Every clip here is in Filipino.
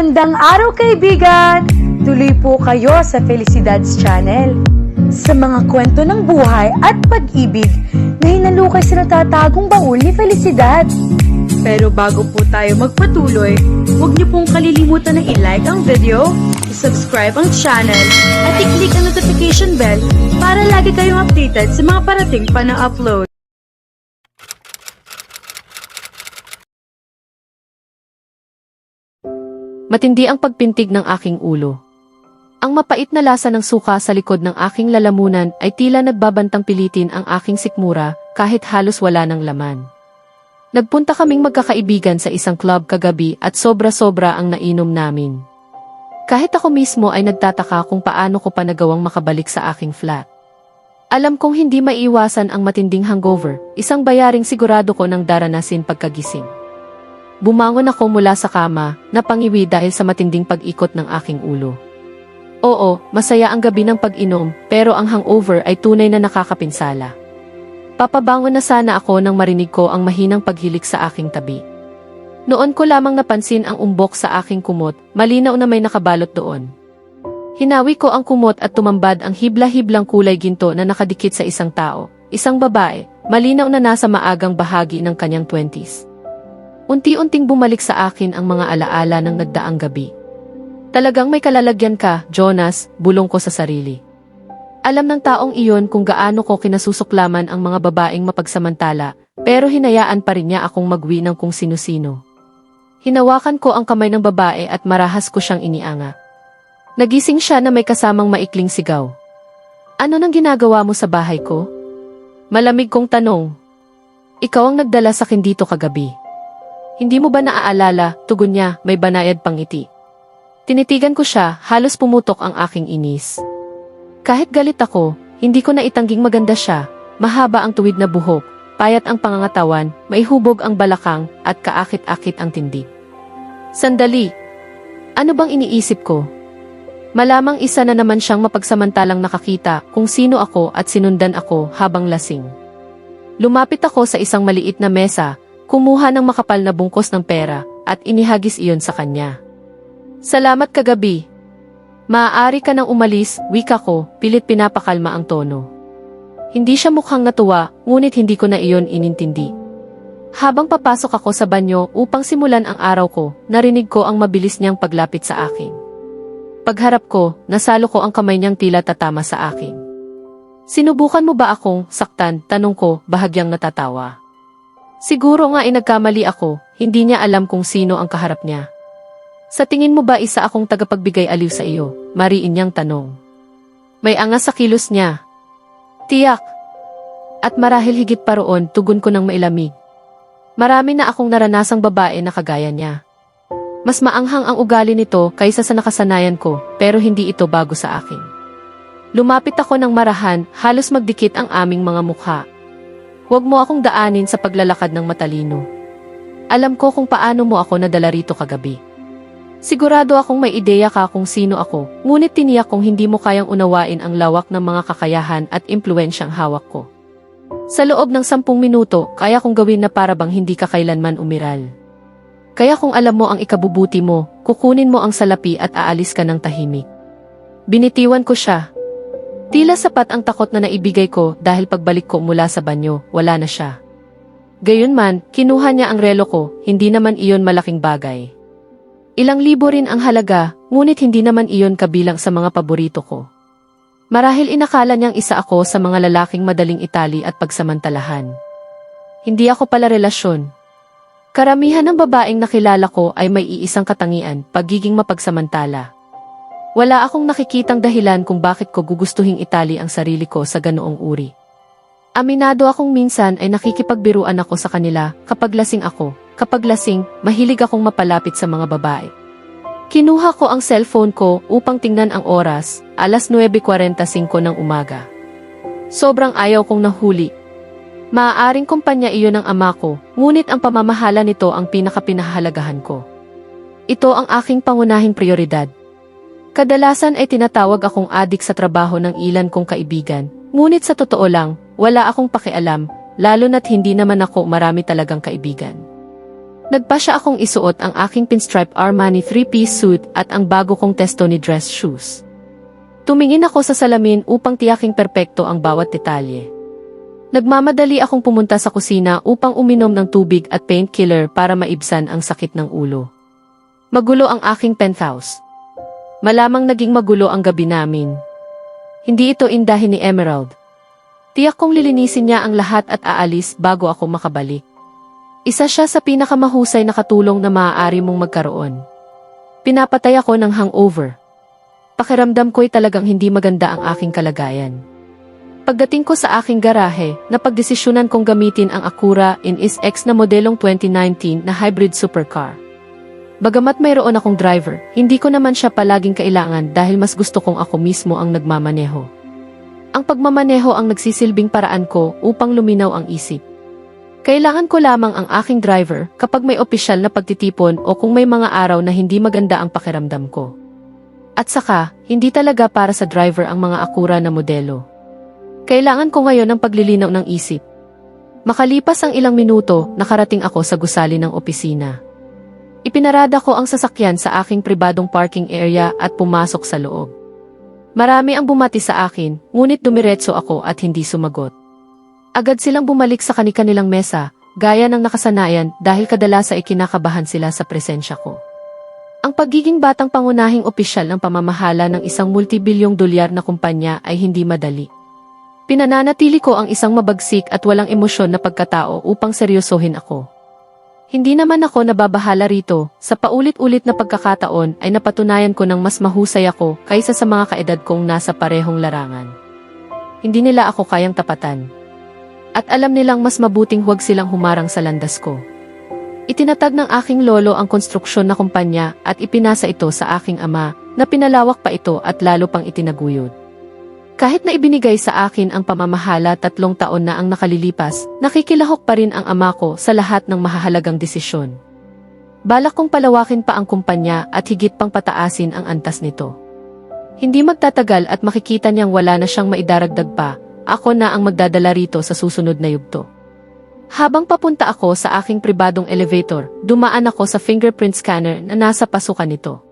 Magandang araw kaibigan! Tuloy po kayo sa Felicidad's Channel. Sa mga kwento ng buhay at pag-ibig na hinalukay sa natatagong baul ni Felicidad. Pero bago po tayo magpatuloy, huwag niyo pong kalilimutan na i-like ang video, i-subscribe ang channel, at i-click ang notification bell para lagi kayong updated sa mga parating pa na upload. Matindi ang pagpintig ng aking ulo. Ang mapait na lasa ng suka sa likod ng aking lalamunan ay tila nagbabantang pilitin ang aking sikmura kahit halos wala ng laman. Nagpunta kaming magkakaibigan sa isang club kagabi at sobra-sobra ang nainom namin. Kahit ako mismo ay nagtataka kung paano ko pa nagawang makabalik sa aking flat. Alam kong hindi maiiwasan ang matinding hangover, isang bayaring sigurado ko nang daranasin pagkagising. Bumangon ako mula sa kama, napangiwi dahil sa matinding pag-ikot ng aking ulo. Oo, masaya ang gabi ng pag-inom, pero ang hangover ay tunay na nakakapinsala. Papabangon na sana ako nang marinig ko ang mahinang paghilik sa aking tabi. Noon ko lamang napansin ang umbok sa aking kumot, malinaw na may nakabalot doon. Hinawi ko ang kumot at tumambad ang hibla-hiblang kulay ginto na nakadikit sa isang tao, isang babae, malinaw na nasa maagang bahagi ng kanyang 20s. Unti-unting bumalik sa akin ang mga alaala ng nagdaang gabi. Talagang may kalalagyan ka, Jonas, bulong ko sa sarili. Alam ng taong iyon kung gaano ko kinasusuklaman ang mga babaeng mapagsamantala, pero hinayaan pa rin niya akong magwi ng kung sino-sino. Hinawakan ko ang kamay ng babae at marahas ko siyang inianga. Nagising siya na may kasamang maikling sigaw. Ano nang ginagawa mo sa bahay ko? Malamig kong tanong. Ikaw ang nagdala sa akin dito kagabi. Hindi mo ba naaalala, tugon niya, may banayad pang ngiti. Tinitigan ko siya, halos pumutok ang aking inis. Kahit galit ako, hindi ko na itangging maganda siya, mahaba ang tuwid na buhok, payat ang pangangatawan, maihubog ang balakang, at kaakit-akit ang tindig. Sandali! Ano bang iniisip ko? Malamang isa na naman siyang mapagsamantalang nakakita kung sino ako at sinundan ako habang lasing. Lumapit ako sa isang maliit na mesa, kumuha ng makapal na bungkos ng pera, at inihagis iyon sa kanya. Salamat kagabi. Maaari ka nang umalis, wika ko, pilit pinapakalma ang tono. Hindi siya mukhang natuwa, ngunit hindi ko na iyon inintindi. Habang papasok ako sa banyo upang simulan ang araw ko, narinig ko ang mabilis niyang paglapit sa akin. Pagharap ko, nasalo ko ang kamay niyang tila tatama sa akin. Sinubukan mo ba akong saktan? Tanong ko, bahagyang natatawa. Siguro nga nagkamali ako, hindi niya alam kung sino ang kaharap niya. Sa tingin mo ba isa akong tagapagbigay aliw sa iyo? Mariin niyang tanong. May angas sa kilos niya. Tiyak. At marahil higit pa roon, tugon ko ng mailamig. Marami na akong naranasang babae na kagaya niya. Mas maanghang ang ugali nito kaysa sa nakasanayan ko, pero hindi ito bago sa akin. Lumapit ako ng marahan, halos magdikit ang aming mga mukha. Huwag mo akong daanin sa paglalakad ng matalino. Alam ko kung paano mo ako nadala rito kagabi. Sigurado akong may ideya ka kung sino ako, ngunit tiniyak kong hindi mo kayang unawain ang lawak ng mga kakayahan at impluwensyang hawak ko. Sa loob ng 10 minuto, kaya kong gawin na para bang hindi ka kailanman umiral. Kaya kung alam mo ang ikabubuti mo, kukunin mo ang salapi at aalis ka ng tahimik. Binitiwan ko siya. Tila sapat ang takot na naibigay ko dahil pagbalik ko mula sa banyo, wala na siya. Gayunman, kinuha niya ang relo ko, hindi naman iyon malaking bagay. Ilang libo rin ang halaga, ngunit hindi naman iyon kabilang sa mga paborito ko. Marahil inakala niyang isa ako sa mga lalaking madaling itali at pagsamantalahan. Hindi ako pala relasyon. Karamihan ng babaeng nakilala ko ay may iisang katangian, pagiging mapagsamantala. Wala akong nakikitang dahilan kung bakit ko gugustuhing itali ang sarili ko sa ganoong uri. Aminado akong minsan ay nakikipagbiruan ako sa kanila kapag lasing ako. Kapag lasing, mahilig akong mapalapit sa mga babae. Kinuha ko ang cellphone ko upang tingnan ang oras, alas 9:45 ng umaga. Sobrang ayaw kong nahuli. Maaaring kumpanya iyon ng ama ko, ngunit ang pamamahala nito ang pinakapinahalagahan ko. Ito ang aking pangunahing prioridad. Kadalasan ay tinatawag akong adik sa trabaho ng ilan kong kaibigan, ngunit sa totoo lang, wala akong pakialam, lalo na't hindi naman ako marami talagang kaibigan. Nagpasya akong isuot ang aking pinstripe Armani 3-piece suit at ang bago kong Testoni dress shoes. Tumingin ako sa salamin upang tiyaking perpekto ang bawat detalye. Nagmamadali akong pumunta sa kusina upang uminom ng tubig at painkiller para maibsan ang sakit ng ulo. Magulo ang aking penthouse. Malamang naging magulo ang gabi namin. Hindi ito indahin ni Emerald. Tiyak kong lilinisin niya ang lahat at aalis bago ako makabalik. Isa siya sa pinakamahusay na katulong na maaari mong magkaroon. Pinapatay ako ng hangover. Pakiramdam ko'y talagang hindi maganda ang aking kalagayan. Pagdating ko sa aking garahe, napagdesisyonan kong gamitin ang Acura INS-X na modelong 2019 na hybrid supercar. Bagamat mayroon akong driver, hindi ko naman siya palaging kailangan dahil mas gusto kong ako mismo ang nagmamaneho. Ang pagmamaneho ang nagsisilbing paraan ko upang luminaw ang isip. Kailangan ko lamang ang aking driver kapag may opisyal na pagtitipon o kung may mga araw na hindi maganda ang pakiramdam ko. At saka, hindi talaga para sa driver ang mga Acura na modelo. Kailangan ko ngayon ng paglilinaw ng isip. Makalipas ang ilang minuto, nakarating ako sa gusali ng opisina. Ipinarada ko ang sasakyan sa aking pribadong parking area at pumasok sa loob. Marami ang bumati sa akin, ngunit dumiretso ako at hindi sumagot. Agad silang bumalik sa kani-kanilang mesa, gaya ng nakasanayan dahil kadalasan ay kinakabahan sila sa presensya ko. Ang pagiging batang pangunahing opisyal ng pamamahala ng isang multibilyong dolyar na kumpanya ay hindi madali. Pinananatili ko ang isang mabagsik at walang emosyon na pagkatao upang seryosohin ako. Hindi naman ako nababahala rito, sa paulit-ulit na pagkakataon ay napatunayan ko ng mas mahusay ako kaysa sa mga kaedad kong nasa parehong larangan. Hindi nila ako kayang tapatan. At alam nilang mas mabuting huwag silang humarang sa landas ko. Itinatag ng aking lolo ang konstruksyon na kumpanya at ipinasa ito sa aking ama na pinalawak pa ito at lalo pang itinaguyod. Kahit na ibinigay sa akin ang pamamahala 3 taon na ang nakalilipas, nakikilahok pa rin ang ama ko sa lahat ng mahahalagang desisyon. Balak kong palawakin pa ang kumpanya at higit pang pataasin ang antas nito. Hindi magtatagal at makikita niyang wala na siyang maidaragdag pa. Ako na ang magdadala rito sa susunod na yugto. Habang papunta ako sa aking pribadong elevator, dumaan ako sa fingerprint scanner na nasa pasukan nito.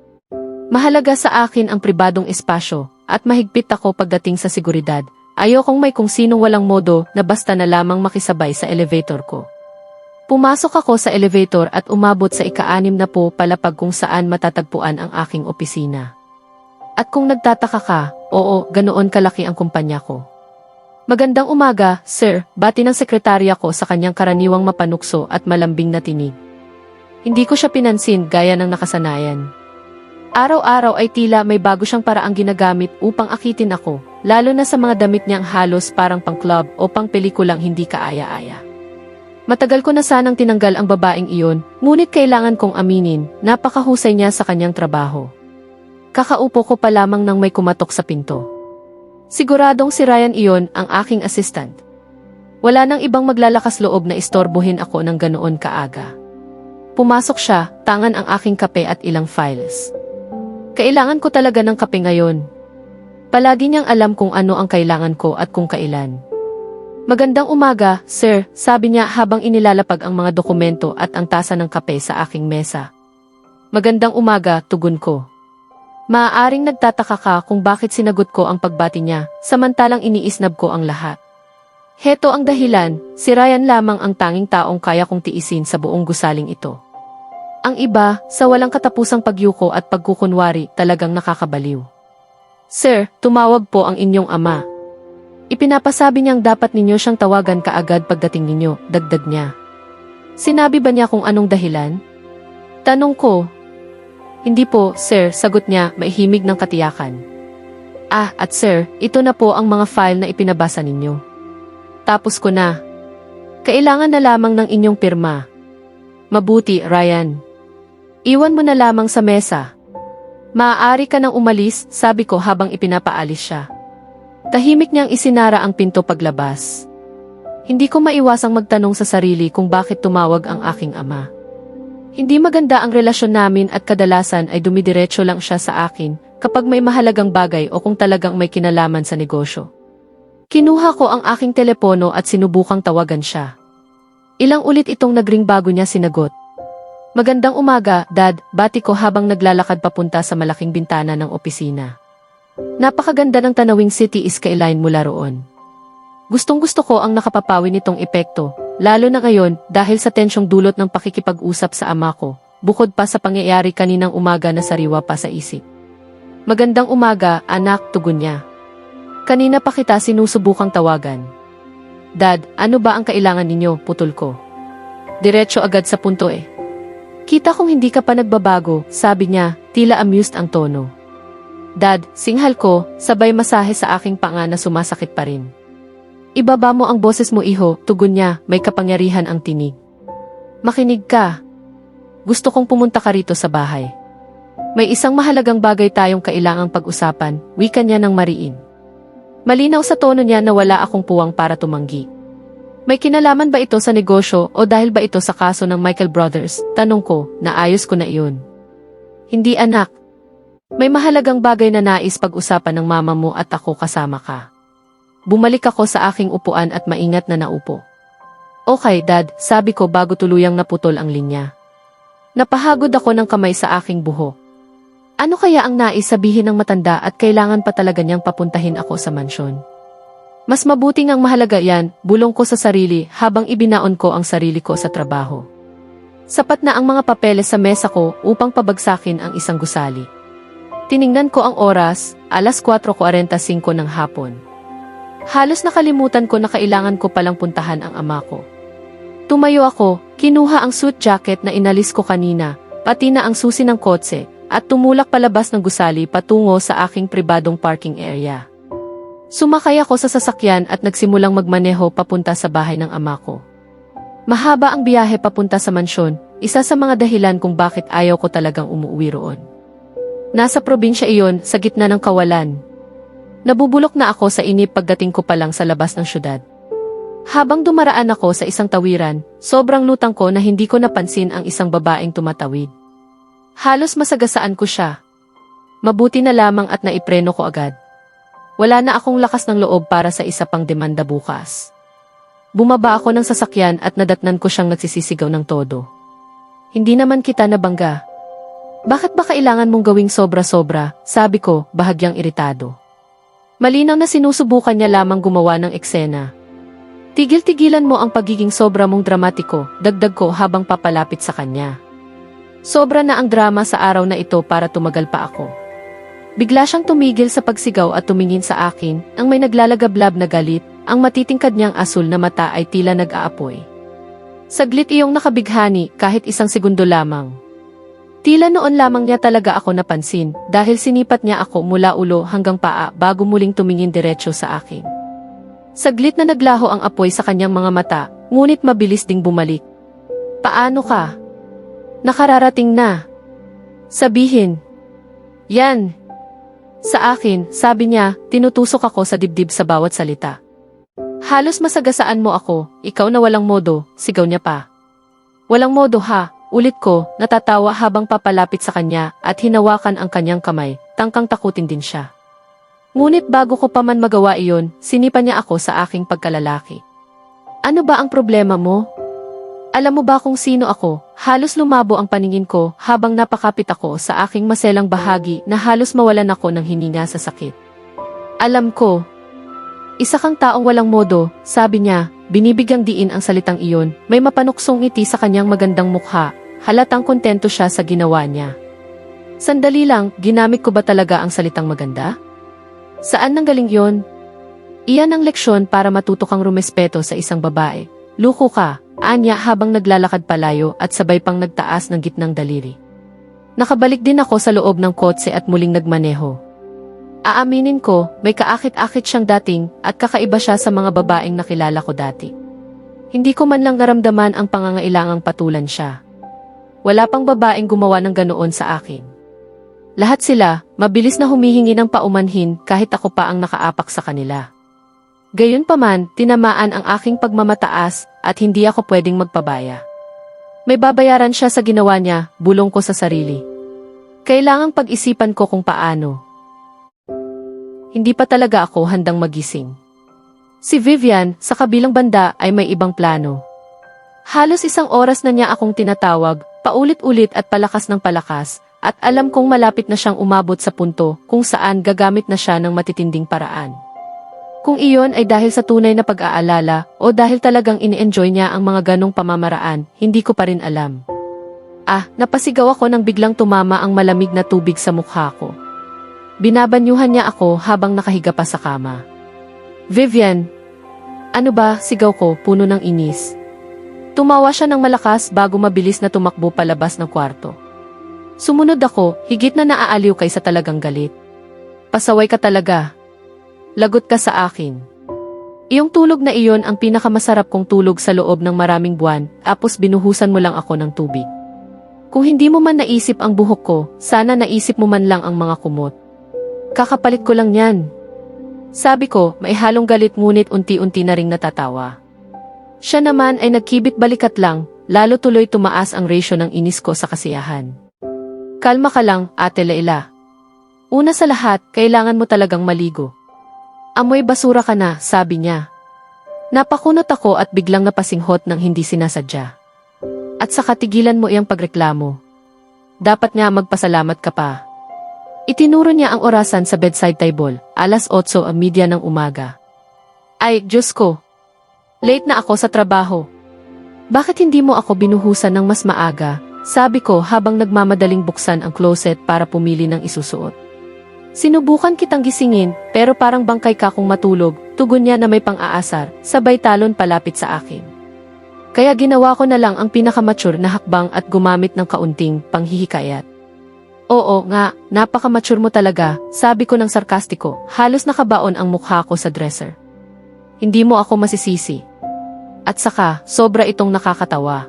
Mahalaga sa akin ang pribadong espasyo, at mahigpit ako pagdating sa seguridad. Ayokong may kung sinong walang modo na basta na lamang makisabay sa elevator ko. Pumasok ako sa elevator at umabot sa ika-6 na po palapag kung saan matatagpuan ang aking opisina. At kung nagtataka ka, oo, ganoon kalaki ang kumpanya ko. Magandang umaga, sir, bati ng sekretarya ko sa kanyang karaniwang mapanukso at malambing na tinig. Hindi ko siya pinansin gaya ng nakasanayan. Araw-araw ay tila may bago siyang paraang ginagamit upang akitin ako, lalo na sa mga damit niyang halos parang pang-club o pang-pelikulang hindi kaaya-aya. Matagal ko na sanang tinanggal ang babaeng iyon, ngunit kailangan kong aminin, napakahusay niya sa kanyang trabaho. Kakaupo ko pa lamang nang may kumatok sa pinto. Siguradong si Ryan iyon ang aking assistant. Wala nang ibang maglalakas loob na istorbohin ako ng ganoon kaaga. Pumasok siya, tangan ang aking kape at ilang files. Kailangan ko talaga ng kape ngayon. Palagi niyang alam kung ano ang kailangan ko at kung kailan. Magandang umaga, sir, sabi niya habang inilalapag ang mga dokumento at ang tasa ng kape sa aking mesa. Magandang umaga, tugon ko. Maaaring nagtataka ka kung bakit sinagot ko ang pagbati niya, samantalang iniisnab ko ang lahat. Heto ang dahilan, si Ryan lamang ang tanging taong kaya kong tiisin sa buong gusaling ito. Ang iba, sa walang katapusang pagyuko at pagkukunwari, talagang nakakabaliw. Sir, tumawag po ang inyong ama. Ipinapasabi niyang dapat ninyo siyang tawagan kaagad pagdating ninyo, dagdag niya. Sinabi ba niya kung anong dahilan? Tanong ko. Hindi po, sir, sagot niya, maihimig ng katiyakan. At sir, ito na po ang mga file na ipinabasa ninyo. Tapos ko na. Kailangan na lamang ng inyong pirma. Mabuti, Ryan. Iwan mo na lamang sa mesa. Maaari ka nang umalis, sabi ko habang ipinapaalis siya. Tahimik niyang isinara ang pinto paglabas. Hindi ko maiwasang magtanong sa sarili kung bakit tumawag ang aking ama. Hindi maganda ang relasyon namin at kadalasan ay dumidiretso lang siya sa akin kapag may mahalagang bagay o kung talagang may kinalaman sa negosyo. Kinuha ko ang aking telepono at sinubukang tawagan siya. Ilang ulit itong nagring bago niya sinagot. Magandang umaga, Dad, bati ko habang naglalakad papunta sa malaking bintana ng opisina. Napakaganda ng tanawing city skyline mula roon. Gustong-gusto ko ang nakapapawi nitong epekto, lalo na ngayon dahil sa tensyong dulot ng pakikipag-usap sa ama ko, bukod pa sa pangyayari kaninang umaga na sariwa pa sa isip. Magandang umaga, anak, tugon niya. Kanina pa kita sinusubukang tawagan. Dad, ano ba ang kailangan ninyo, putol ko. Diretso agad sa punto eh. Kita kong hindi ka pa nagbabago, sabi niya, tila amused ang tono. Dad, singhal ko, sabay masahe sa aking panga na sumasakit pa rin. Ibaba mo ang boses mo iho, tugon niya, may kapangyarihan ang tinig. Makinig ka. Gusto kong pumunta ka rito sa bahay. May isang mahalagang bagay tayong kailangang pag-usapan, wika niya ng mariin. Malinaw sa tono niya na wala akong puwang para tumanggi. May kinalaman ba ito sa negosyo o dahil ba ito sa kaso ng Michael Brothers? Tanong ko, naayos ko na iyon. Hindi anak. May mahalagang bagay na nais pag-usapan ng mama mo at ako kasama ka. Bumalik ako sa aking upuan at maingat na naupo. Okay, Dad, sabi ko bago tuluyang naputol ang linya. Napahagod ako ng kamay sa aking buhok. Ano kaya ang nais sabihin ng matanda at kailangan pa talaga niyang papuntahin ako sa mansyon? Mas mabuting ang mahalaga yan, bulong ko sa sarili habang ibinaon ko ang sarili ko sa trabaho. Sapat na ang mga papeles sa mesa ko upang pabagsakin ang isang gusali. Tiningnan ko ang oras, alas 4:45 ng hapon. Halos nakalimutan ko na kailangan ko palang puntahan ang ama ko. Tumayo ako, kinuha ang suit jacket na inalis ko kanina, pati na ang susi ng kotse, at tumulak palabas ng gusali patungo sa aking pribadong parking area. Sumakay ako sa sasakyan at nagsimulang magmaneho papunta sa bahay ng ama ko. Mahaba ang biyahe papunta sa mansyon, isa sa mga dahilan kung bakit ayaw ko talagang umuwi roon. Nasa probinsya iyon, sa gitna ng kawalan. Nabubulok na ako sa inip pagdating ko pa lang sa labas ng syudad. Habang dumaraan ako sa isang tawiran, sobrang lutang ko na hindi ko napansin ang isang babaeng tumatawid. Halos masagasaan ko siya. Mabuti na lamang at naipreno ko agad. Wala na akong lakas ng loob para sa isa pang demanda bukas. Bumaba ako ng sasakyan at nadatnan ko siyang nagsisisigaw ng todo. Hindi naman kita nabangga. Bakit ba kailangan mong gawing sobra-sobra? Sabi ko, bahagyang iritado. Malinaw na sinusubukan niya lamang gumawa ng eksena. Tigil-tigilan mo ang pagiging sobra mong dramatiko, dagdag ko habang papalapit sa kanya. Sobra na ang drama sa araw na ito para tumagal pa ako. Bigla siyang tumigil sa pagsigaw at tumingin sa akin, ang may naglalagablab na galit, ang matitingkad niyang asul na mata ay tila nag-aapoy. Saglit iyong nakabighani kahit isang segundo lamang. Tila noon lamang niya talaga ako napansin dahil sinipat niya ako mula ulo hanggang paa bago muling tumingin diretso sa akin. Saglit na naglaho ang apoy sa kanyang mga mata, ngunit mabilis ding bumalik. Paano ka? Nakararating na. Sabihin. Yan. Sa akin, sabi niya, tinutusok ako sa dibdib sa bawat salita. Halos masagasaan mo ako, ikaw na walang modo, sigaw niya pa. Walang modo ha, ulit ko, natatawa habang papalapit sa kanya at hinawakan ang kanyang kamay, tangkang takutin din siya. Ngunit bago ko pa man magawa iyon, sinipa niya ako sa aking pagkalalaki. Ano ba ang problema mo? Alam mo ba kung sino ako? Halos lumabo ang paningin ko habang napakapit ako sa aking maselang bahagi na halos mawalan ako ng hininga sa sakit. Alam ko. Isa kang taong walang modo, sabi niya, binibigyang diin ang salitang iyon, may mapanuksong ngiti sa kanyang magandang mukha, halatang kontento siya sa ginawa niya. Sandali lang, ginamit ko ba talaga ang salitang maganda? Saan nanggaling yon? Iyan ang leksyon para matuto kang rumespeto sa isang babae. Luko ka. Anya habang naglalakad palayo at sabay pang nagtaas ng gitnang daliri. Nakabalik din ako sa loob ng kotse at muling nagmaneho. Aaminin ko, may kaakit-akit siyang dating at kakaiba siya sa mga babaeng nakilala ko dati. Hindi ko man lang naramdaman ang pangangailangang patulan siya. Wala pang babaeng gumawa ng ganoon sa akin. Lahat sila, mabilis na humihingi ng paumanhin kahit ako pa ang nakaapak sa kanila. Gayunpaman, tinamaan ang aking pagmamataas at hindi ako pwedeng magpabaya. May babayaran siya sa ginawa niya, bulong ko sa sarili. Kailangang pag-isipan ko kung paano. Hindi pa talaga ako handang magising. Si Vivian, sa kabilang banda ay may ibang plano. Halos 1 oras na niya akong tinatawag, paulit-ulit at palakas ng palakas, at alam kong malapit na siyang umabot sa punto kung saan gagamit na siya ng matitinding paraan. Kung iyon ay dahil sa tunay na pag-aalala o dahil talagang ini-enjoy niya ang mga ganong pamamaraan, hindi ko pa rin alam. Napasigaw ako nang biglang tumama ang malamig na tubig sa mukha ko. Binabanyuhan niya ako habang nakahiga pa sa kama. Vivian! Ano ba, sigaw ko, puno ng inis. Tumawa siya ng malakas bago mabilis na tumakbo palabas ng kwarto. Sumunod ako, higit na naaaliw kaysa talagang galit. Pasaway ka talaga. Lagot ka sa akin. Iyong tulog na iyon ang pinakamasarap kong tulog sa loob ng maraming buwan, tapos binuhusan mo lang ako ng tubig. Kung hindi mo man naisip ang buhok ko, sana naisip mo man lang ang mga kumot. Kakapalit ko lang yan. Sabi ko, may halong galit ngunit unti-unti na ring natatawa. Siya naman ay nagkibit balikat lang, lalo tuloy tumaas ang ratio ng inis ko sa kasiyahan. Kalma ka lang, Ate Leila. Una sa lahat, kailangan mo talagang maligo. Amoy basura ka na, sabi niya. Napakunot ako at biglang napasinghot ng hindi sinasadya. At saka tigilan mo iyang pagreklamo. Dapat nga magpasalamat ka pa. Itinuro niya ang orasan sa bedside table, 8:30 ng umaga. Ay, Diyos ko! Late na ako sa trabaho. Bakit hindi mo ako binuhusan ng mas maaga? Sabi ko habang nagmamadaling buksan ang closet para pumili ng isusuot. Sinubukan kitang gisingin, pero parang bangkay ka kung matulog, tugon niya na may pang-aasar, sabay talon palapit sa akin. Kaya ginawa ko na lang ang pinakamature na hakbang at gumamit ng kaunting panghihikayat. Oo nga, napaka-mature mo talaga, sabi ko ng sarkastiko, halos nakabaon ang mukha ko sa dresser. Hindi mo ako masisisi. At saka, sobra itong nakakatawa.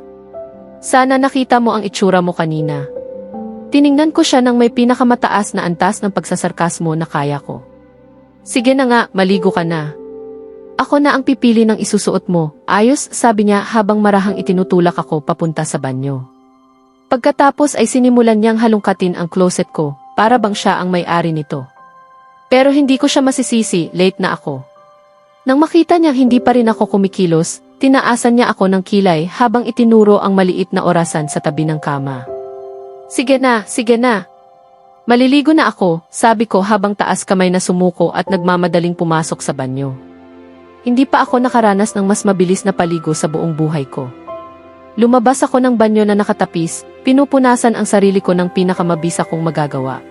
Sana nakita mo ang itsura mo kanina. Tiningnan ko siya ng may pinakamataas na antas ng pagsasarkasmo na kaya ko. Sige na nga, maligo ka na. Ako na ang pipili ng isusuot mo, ayos, sabi niya habang marahang itinutulak ako papunta sa banyo. Pagkatapos ay sinimulan niyang halungkatin ang closet ko, para bang siya ang may-ari nito. Pero hindi ko siya masisisi, late na ako. Nang makita niyang hindi pa rin ako kumikilos, tinaasan niya ako ng kilay habang itinuro ang maliit na orasan sa tabi ng kama. Sige na, sige na. Maliligo na ako, sabi ko habang taas kamay na sumuko at nagmamadaling pumasok sa banyo. Hindi pa ako nakaranas ng mas mabilis na paligo sa buong buhay ko. Lumabas ako ng banyo na nakatapis, pinupunasan ang sarili ko ng pinakamabisa kong magagawa.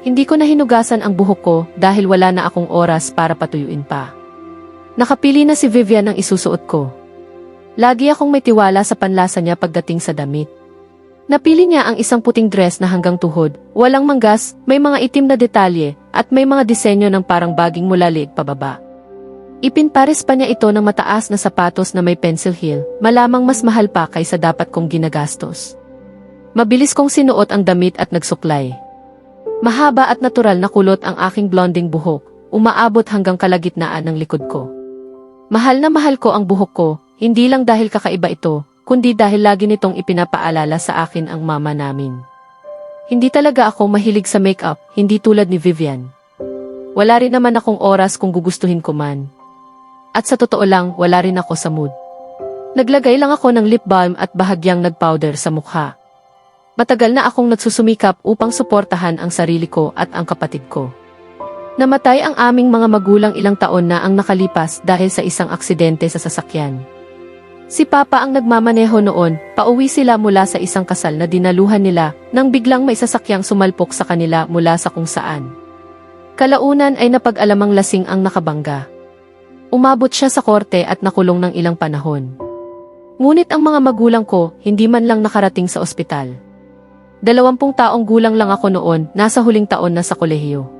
Hindi ko na hinugasan ang buhok ko dahil wala na akong oras para patuyuin pa. Nakapili na si Vivian ng isusuot ko. Lagi akong may tiwala sa panlasa niya pagdating sa damit. Napili niya ang isang puting dress na hanggang tuhod, walang manggas, may mga itim na detalye, at may mga disenyo ng parang baging mula liig pababa. Ipinpares pa niya ito ng mataas na sapatos na may pencil heel, malamang mas mahal pa kaysa dapat kong ginagastos. Mabilis kong sinuot ang damit at nagsuklay. Mahaba at natural na kulot ang aking blonding buhok, umaabot hanggang kalagitnaan ng likod ko. Mahal na mahal ko ang buhok ko, hindi lang dahil kakaiba ito, kundi dahil lagi nitong ipinapaalala sa akin ang mama namin. Hindi talaga ako mahilig sa makeup, hindi tulad ni Vivian. Wala rin naman akong oras kung gugustuhin ko man. At sa totoo lang, wala rin ako sa mood. Naglagay lang ako ng lip balm at bahagyang nagpowder sa mukha. Matagal na akong nagsusumikap upang suportahan ang sarili ko at ang kapatid ko. Namatay ang aming mga magulang ilang taon na ang nakalipas dahil sa isang aksidente sa sasakyan. Si Papa ang nagmamaneho noon, pauwi sila mula sa isang kasal na dinaluhan nila nang biglang may sasakyang sumalpok sa kanila mula sa kung saan. Kalaunan ay napag-alamang lasing ang nakabangga. Umabot siya sa korte at nakulong ng ilang panahon. Ngunit ang mga magulang ko, hindi man lang nakarating sa ospital. 20 taong gulang lang ako noon, nasa huling taon na sa kolehiyo.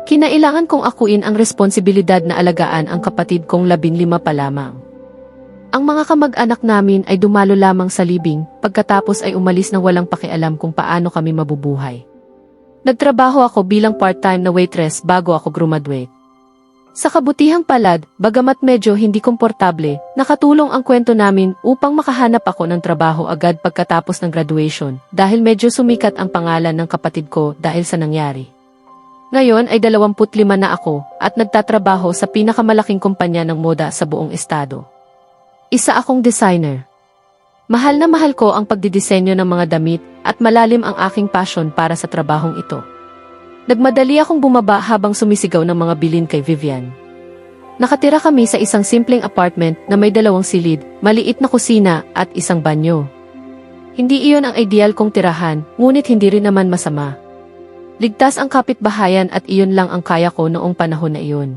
Kinailangan kong akuin ang responsibilidad na alagaan ang kapatid kong 15 pa lamang. Ang mga kamag-anak namin ay dumalo lamang sa libing, pagkatapos ay umalis na walang pakialam kung paano kami mabubuhay. Nagtrabaho ako bilang part-time na waitress bago ako graduate. Sa kabutihang palad, bagamat medyo hindi komportable, nakatulong ang kwento namin upang makahanap ako ng trabaho agad pagkatapos ng graduation dahil medyo sumikat ang pangalan ng kapatid ko dahil sa nangyari. Ngayon ay 25 na ako at nagtatrabaho sa pinakamalaking kumpanya ng moda sa buong estado. Isa akong designer. Mahal na mahal ko ang pagdidisenyo ng mga damit at malalim ang aking passion para sa trabahong ito. Nagmadali akong bumaba habang sumisigaw ng mga bilin kay Vivian. Nakatira kami sa isang simpleng apartment na may 2 silid, maliit na kusina at isang banyo. Hindi iyon ang ideal kong tirahan, ngunit hindi rin naman masama. Ligtas ang kapitbahayan at iyon lang ang kaya ko noong panahon na iyon.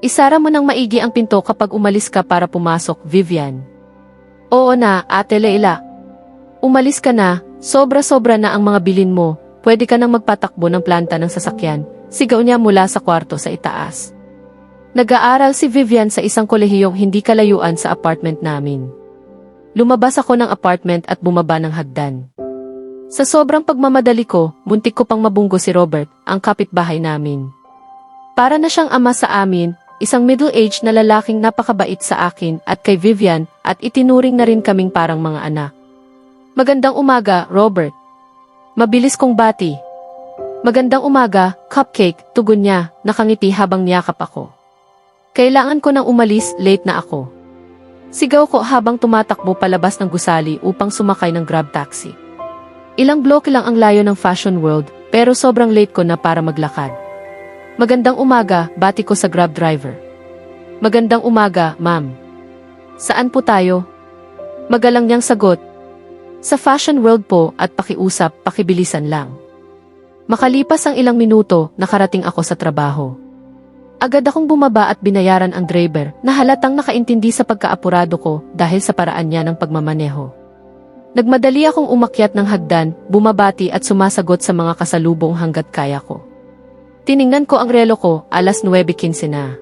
Isara mo ng maigi ang pinto kapag umalis ka para pumasok, Vivian. Oo na, Ate Leila. Umalis ka na, sobra-sobra na ang mga bilin mo, pwede ka nang magpatakbo ng planta ng sasakyan, sigaw niya mula sa kwarto sa itaas. Nag-aaral si Vivian sa isang kolehiyong hindi kalayuan sa apartment namin. Lumabas ako ng apartment at bumaba ng hagdan. Sa sobrang pagmamadali ko, buntik ko pang mabunggo si Robert, ang kapitbahay namin. Para na siyang ama sa amin, isang middle-aged na lalaking napakabait sa akin at kay Vivian at itinuring na rin kaming parang mga anak. Magandang umaga, Robert. Mabilis kong bati. Magandang umaga, Cupcake, tugon niya, nakangiti habang niyakap ako. Kailangan ko nang umalis, late na ako. Sigaw ko habang tumatakbo palabas ng gusali upang sumakay ng grab taxi. Ilang bloke lang ang layo ng Fashion World, pero sobrang late ko na para maglakad. Magandang umaga, bati ko sa grab driver. Magandang umaga, ma'am. Saan po tayo? Magalang niyang sagot. Sa Fashion World po at pakiusap, pakibilisan lang. Makalipas ang ilang minuto, nakarating ako sa trabaho. Agad akong bumaba at binayaran ang driver na halatang nakaintindi sa pagkaapurado ko dahil sa paraan niya ng pagmamaneho. Nagmadali akong umakyat ng hagdan, bumabati at sumasagot sa mga kasalubong hanggat kaya ko. Tiningnan ko ang relo ko, alas 9:15 na.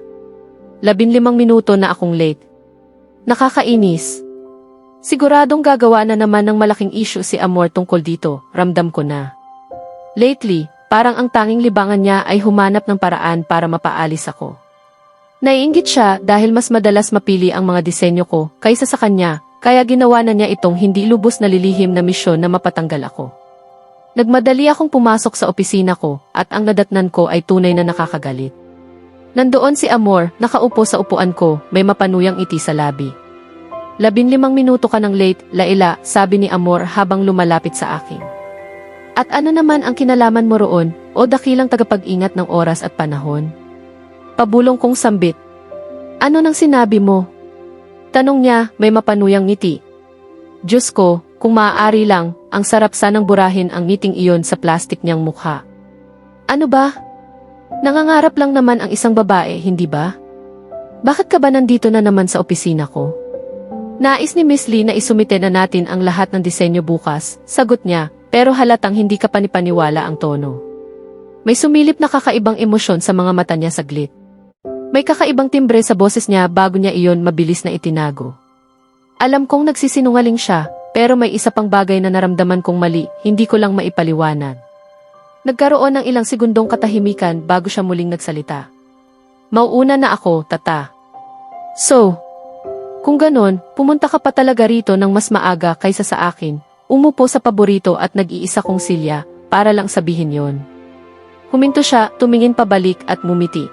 15 minuto na akong late. Nakakainis. Siguradong gagawa na naman ng malaking issue si Amor tungkol dito, ramdam ko na. Lately, parang ang tanging libangan niya ay humanap ng paraan para mapaalis ako. Naiinggit siya dahil mas madalas mapili ang mga disenyo ko kaysa sa kanya, kaya ginawa na niya itong hindi lubos na lilihim na misyon na mapatanggal ako. Nagmadali akong pumasok sa opisina ko at ang nadatnan ko ay tunay na nakakagalit. Nandoon si Amor, nakaupo sa upuan ko, may mapanuyang ngiti sa labi. 15 minuto ka ng late, Laila, sabi ni Amor habang lumalapit sa akin. At ano naman ang kinalaman mo roon, o dakilang tagapag-ingat ng oras at panahon? Pabulong kong sambit. Ano nang sinabi mo? Tanong niya, may mapanuyang ngiti. Diyos ko, kung maaari lang, ang sarap sanang burahin ang ngiting iyon sa plastik niyang mukha. Ano ba? Nangangarap lang naman ang isang babae, hindi ba? Bakit ka ba nandito na naman sa opisina ko? Nais ni Miss Lee na isumite na natin ang lahat ng disenyo bukas, sagot niya, pero halatang hindi ka panipaniwala ang tono. May sumilip na kakaibang emosyon sa mga mata niya saglit. May kakaibang timbre sa boses niya bago niya iyon mabilis na itinago. Alam kong nagsisinungaling siya, pero may isa pang bagay na naramdaman kong mali, hindi ko lang maipaliwanag. Nagkaroon ng ilang segundong katahimikan bago siya muling nagsalita. Mauuna na ako, tata. So, kung ganon, pumunta ka pa talaga rito ng mas maaga kaysa sa akin, umupo sa paborito at nag-iisa kong silya, para lang sabihin yon. Huminto siya, tumingin pabalik at mumiti.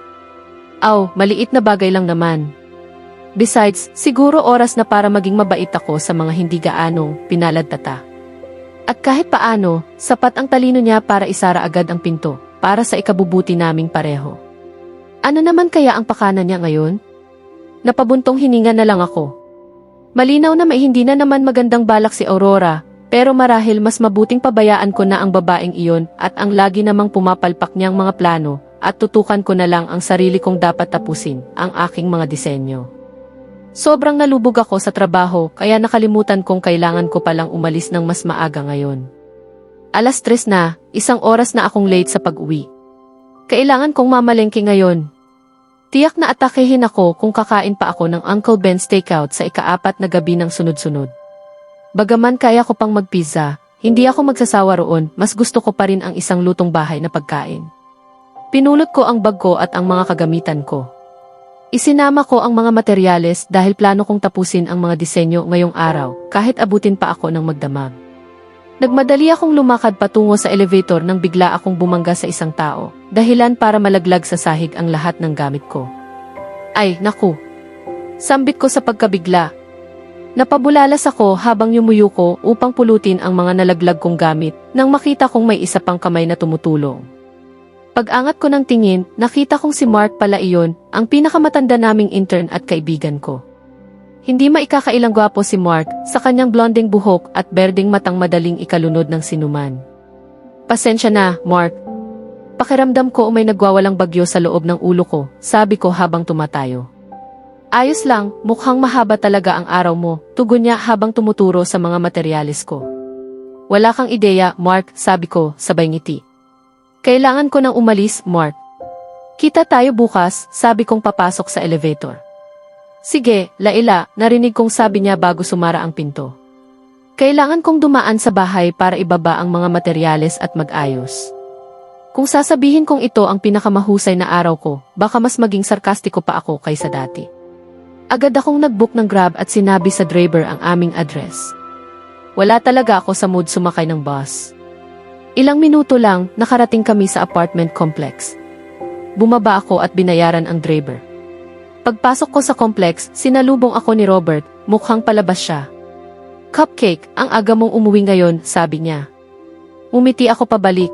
Aw, maliit na bagay lang naman. Besides, siguro oras na para maging mabait ako sa mga hindi gaanong pinalad tata. At kahit paano, sapat ang talino niya para isara agad ang pinto, para sa ikabubuti naming pareho. Ano naman kaya ang pakana niya ngayon? Napabuntong hininga na lang ako. Malinaw na may hindi na naman magandang balak si Aurora, pero marahil mas mabuting pabayaan ko na ang babaeng iyon at ang lagi namang pumapalpak niyang mga plano at tutukan ko na lang ang sarili kong dapat tapusin, ang aking mga disenyo. Sobrang nalubog ako sa trabaho kaya nakalimutan kong kailangan ko palang umalis ng mas maaga ngayon. Alas 3 na, 1 oras na akong late sa pag-uwi. Kailangan kong mamalengke ngayon. Tiyak na atakehin ako kung kakain pa ako ng Uncle Ben's Steakout sa ika-4 na gabi ng sunod-sunod. Bagaman kaya ko pang magpizza, hindi ako magsasawa roon, mas gusto ko pa rin ang isang lutong bahay na pagkain. Pinulot ko ang bag ko at ang mga kagamitan ko. Isinama ko ang mga materyales dahil plano kong tapusin ang mga disenyo ngayong araw, kahit abutin pa ako ng magdamag. Nagmadali akong lumakad patungo sa elevator nang bigla akong bumangga sa isang tao, dahilan para malaglag sa sahig ang lahat ng gamit ko. Ay, naku! Sambit ko sa pagkabigla. Napabulalas ako habang yumuyuko upang pulutin ang mga nalaglag kong gamit nang makita kong may isa pang kamay na tumutulong. Pag-angat ko ng tingin, nakita kong si Mark pala iyon, ang pinakamatanda naming intern at kaibigan ko. Hindi maikakailang gwapo si Mark sa kanyang blonding buhok at berdeng matang madaling ikalunod ng sinuman. Pasensya na, Mark. Pakiramdam ko may nagwawalang bagyo sa loob ng ulo ko, sabi ko habang tumatayo. Ayos lang, mukhang mahaba talaga ang araw mo, tugon niya habang tumuturo sa mga materyales ko. Wala kang ideya, Mark, sabi ko, sabay ngiti. Kailangan ko nang umalis, Mark. Kita tayo bukas, sabi kong papasok sa elevator. Sige, Laila, narinig kong sabi niya bago sumara ang pinto. Kailangan kong dumaan sa bahay para ibaba ang mga materyales at mag-ayos. Kung sasabihin kong ito ang pinakamahusay na araw ko, baka mas maging sarkastiko pa ako kaysa dati. Agad akong nag-book ng Grab at sinabi sa driver ang aming address. Wala talaga ako sa mood sumakay ng bus. Ilang minuto lang, nakarating kami sa apartment complex. Bumaba ako at binayaran ang driver. Pagpasok ko sa complex, sinalubong ako ni Robert, mukhang palabas siya. Cupcake, ang aga mong umuwi ngayon, sabi niya. Umiti ako pabalik.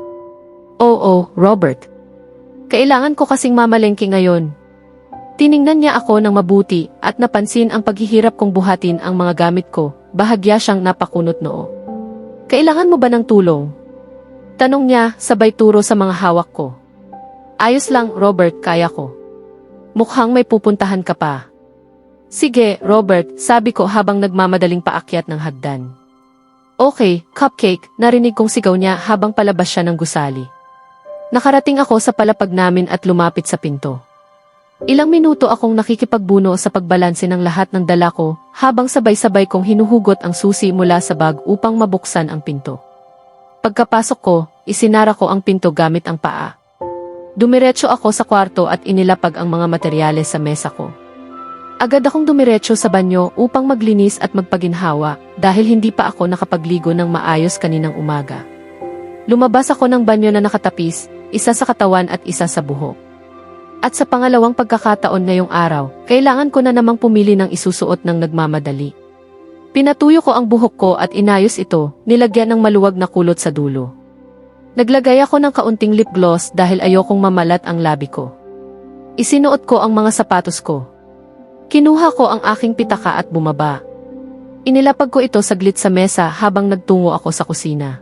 Oo, Robert. Kailangan ko kasing mamalengke ngayon. Tiningnan niya ako ng mabuti at napansin ang paghihirap kong buhatin ang mga gamit ko, bahagya siyang napakunot noo. Kailangan mo ba ng tulong? Tanong niya, sabay turo sa mga hawak ko. Ayos lang, Robert, kaya ko. Mukhang may pupuntahan ka pa. Sige, Robert, sabi ko habang nagmamadaling paakyat ng hagdan. Okay, Cupcake, narinig kong sigaw niya habang palabas siya ng gusali. Nakarating ako sa palapag namin at lumapit sa pinto. Ilang minuto akong nakikipagbuno sa pagbalanse ng lahat ng dala ko habang sabay-sabay kong hinuhugot ang susi mula sa bag upang mabuksan ang pinto. Pagkapasok ko, isinara ko ang pinto gamit ang paa. Dumiretso ako sa kwarto at inilapag ang mga materyales sa mesa ko. Agad akong dumiretso sa banyo upang maglinis at magpaginhawa dahil hindi pa ako nakapagligo ng maayos kaninang umaga. Lumabas ako ng banyo na nakatapis, isa sa katawan at isa sa buhok. At sa pangalawang pagkakataon ngayong araw, kailangan ko na namang pumili ng isusuot ng nagmamadali. Pinatuyo ko ang buhok ko at inayos ito, nilagyan ng maluwag na kulot sa dulo. Naglagay ako ng kaunting lip gloss dahil ayokong mamalat ang labi ko. Isinuot ko ang mga sapatos ko. Kinuha ko ang aking pitaka at bumaba. Inilapag ko ito saglit sa mesa habang nagtungo ako sa kusina.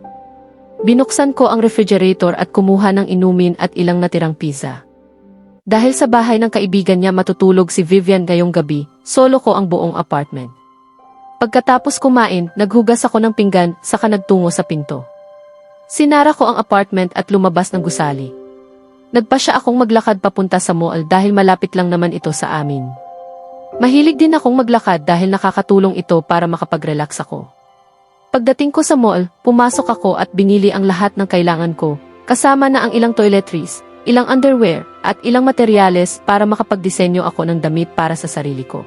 Binuksan ko ang refrigerator at kumuha ng inumin at ilang natirang pizza. Dahil sa bahay ng kaibigan niya matutulog si Vivian ngayong gabi, solo ko ang buong apartment. Pagkatapos kumain, naghugas ako ng pinggan saka nagtungo sa pinto. Sinara ko ang apartment at lumabas ng gusali. Nagpasya akong maglakad papunta sa mall dahil malapit lang naman ito sa amin. Mahilig din akong maglakad dahil nakakatulong ito para makapag-relax ako. Pagdating ko sa mall, pumasok ako at binili ang lahat ng kailangan ko, kasama na ang ilang toiletries, ilang underwear, at ilang materyales para makapagdisenyo ako ng damit para sa sarili ko.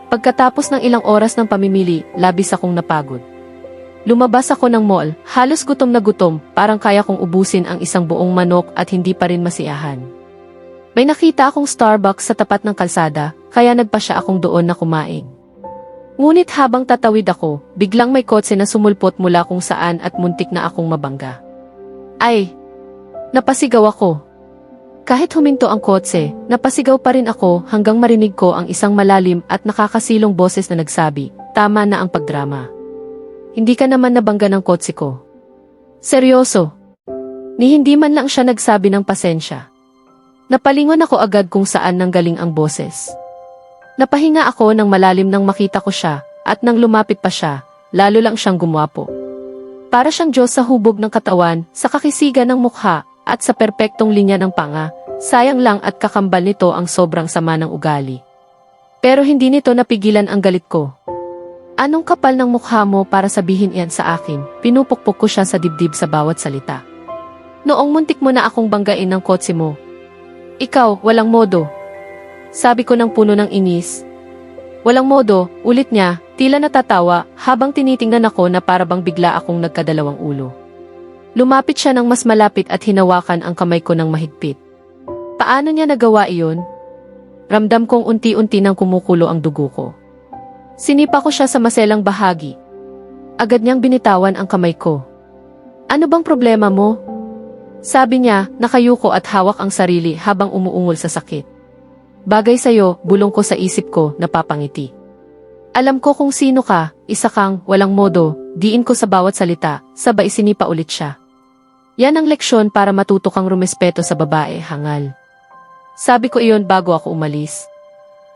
Pagkatapos ng ilang oras ng pamimili, labis akong napagod. Lumabas ako ng mall, halos gutom na gutom, parang kaya kong ubusin ang isang buong manok at hindi pa rin masiyahan. May nakita akong Starbucks sa tapat ng kalsada, kaya nagpasya akong doon na kumain. Ngunit habang tatawid ako, biglang may kotse na sumulpot mula kung saan at muntik na akong mabangga. Ay! Napasigaw ako. Kahit huminto ang kotse, napasigaw pa rin ako hanggang marinig ko ang isang malalim at nakakasilong boses na nagsabi, tama na ang pagdrama. Hindi ka naman nabangga ng kotse ko. Seryoso. Ni hindi man lang siya nagsabi ng pasensya. Napalingon ako agad kung saan nanggaling ang boses. Napahinga ako ng malalim nang makita ko siya, at nang lumapit pa siya, lalo lang siyang gumwapo. Para siyang Diyos sa hubog ng katawan, sa kakisigan ng mukha, at sa perpektong linya ng panga, sayang lang at kakambal nito ang sobrang sama ng ugali. Pero hindi nito napigilan ang galit ko. Anong kapal ng mukha mo para sabihin iyan sa akin? Pinupukpok ko siya sa dibdib sa bawat salita. Noong muntik mo na akong banggain ng kotse mo. Ikaw, walang modo. Sabi ko ng puno ng inis. Walang modo, ulit niya, tila natatawa habang tinitingnan ako na parabang bigla akong nagkadalawang ulo. Lumapit siya ng mas malapit at hinawakan ang kamay ko ng mahigpit. Paano niya nagawa iyon? Ramdam kong unti-unti nang kumukulo ang dugo ko. Sinipa ko siya sa maselang bahagi. Agad niyang binitawan ang kamay ko. Ano bang problema mo? Sabi niya, nakayuko at hawak ang sarili habang umuungol sa sakit. Bagay sa'yo, bulong ko sa isip ko, napapangiti. Alam ko kung sino ka, isa kang, walang modo, diin ko sa bawat salita, sabay sinipa ulit siya. Yan ang leksyon para matuto kang rumespeto sa babae, hangal. Sabi ko iyon bago ako umalis.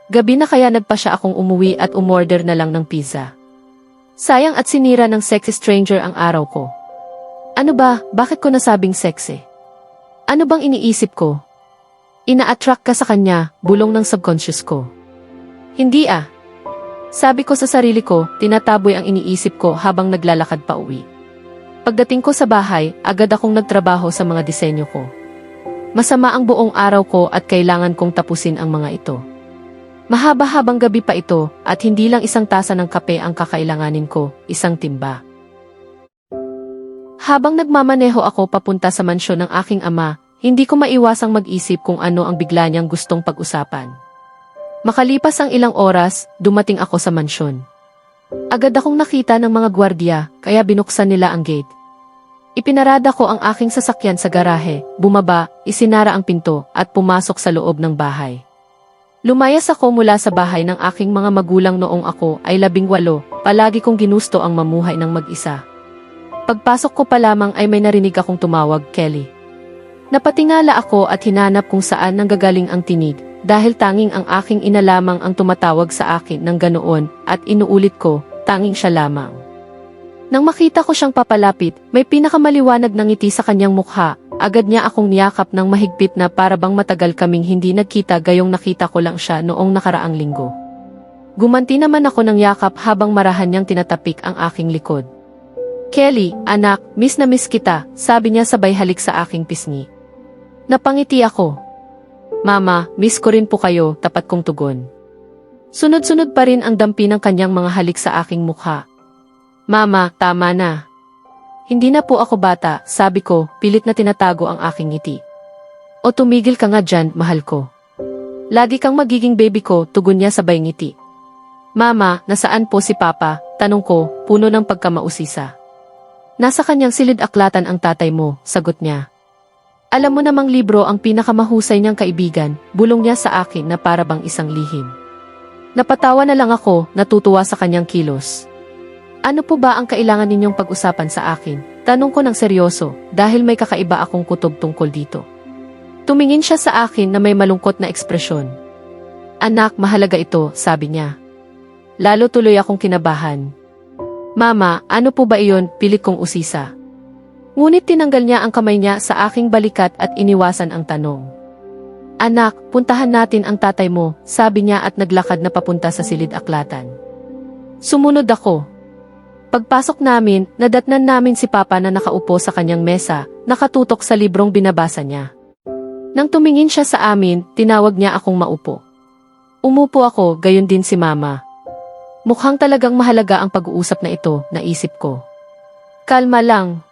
Gabi na kaya nagpa siya akong umuwi at umorder na lang ng pizza. Sayang at sinira ng sexy stranger ang araw ko. Ano ba, bakit ko nasabing sexy? Ano bang iniisip ko? Ina-attract ka sa kanya, bulong ng subconscious ko. Hindi ah. Sabi ko sa sarili ko, tinataboy ang iniisip ko habang naglalakad pa uwi. Pagdating ko sa bahay, agad akong nagtrabaho sa mga disenyo ko. Masama ang buong araw ko at kailangan kong tapusin ang mga ito. Mahaba-habang gabi pa ito at hindi lang isang tasa ng kape ang kakailanganin ko, isang timba. Habang nagmamaneho ako papunta sa mansyon ng aking ama, hindi ko maiwasang mag-isip kung ano ang bigla niyang gustong pag-usapan. Makalipas ang ilang oras, dumating ako sa mansyon. Agad akong nakita ng mga gwardiya, kaya binuksan nila ang gate. Ipinarada ko ang aking sasakyan sa garahe, bumaba, isinara ang pinto, at pumasok sa loob ng bahay. Lumayas ako mula sa bahay ng aking mga magulang noong ako ay 18, palagi kong ginusto ang mamuhay ng mag-isa. Pagpasok ko pa lamang ay may narinig akong tumawag, Kelly. Napatingala ako at hinanap kung saan nanggagaling ang tinig, dahil tanging ang aking ina lamang ang tumatawag sa akin ng ganoon at inuulit ko, tanging siya lamang. Nang makita ko siyang papalapit, may pinakamaliwanag na ngiti sa kanyang mukha. Agad niya akong niyakap ng mahigpit na para bang matagal kaming hindi nagkita gayong nakita ko lang siya noong nakaraang linggo. Gumanti naman ako ng yakap habang marahan niyang tinatapik ang aking likod. Kelly, anak, miss na miss kita, sabi niya sabay halik sa aking pisngi. Napangiti ako. Mama, miss ko rin po kayo, tapat kong tugon. Sunod-sunod pa rin ang dampi ng kanyang mga halik sa aking mukha. Mama, tama na. Hindi na po ako bata, sabi ko, pilit na tinatago ang aking ngiti. O tumigil ka nga dyan, mahal ko. Lagi kang magiging baby ko, tugon niya sabay ngiti. Mama, nasaan po si Papa? Tanong ko, puno ng pagkamausisa. Nasa kanyang silid-aklatan ang tatay mo, sagot niya. Alam mo namang libro ang pinakamahusay niyang kaibigan, bulong niya sa akin na para bang isang lihim. Napatawa na lang ako, natutuwa sa kanyang kilos. Ano po ba ang kailangan ninyong pag-usapan sa akin? Tanong ko ng seryoso, dahil may kakaiba akong kutob tungkol dito. Tumingin siya sa akin na may malungkot na ekspresyon. Anak, mahalaga ito, sabi niya. Lalo tuloy akong kinabahan. Mama, ano po ba iyon? Pilit kong usisa. Ngunit tinanggal niya ang kamay niya sa aking balikat at iniwasan ang tanong. Anak, puntahan natin ang tatay mo, sabi niya at naglakad na papunta sa silid-aklatan. Sumunod ako. Pagpasok namin, nadatnan namin si Papa na nakaupo sa kanyang mesa, nakatutok sa librong binabasa niya. Nang tumingin siya sa amin, tinawag niya akong maupo. Umupo ako, gayon din si Mama. Mukhang talagang mahalaga ang pag-uusap na ito, naisip ko. Kalma lang.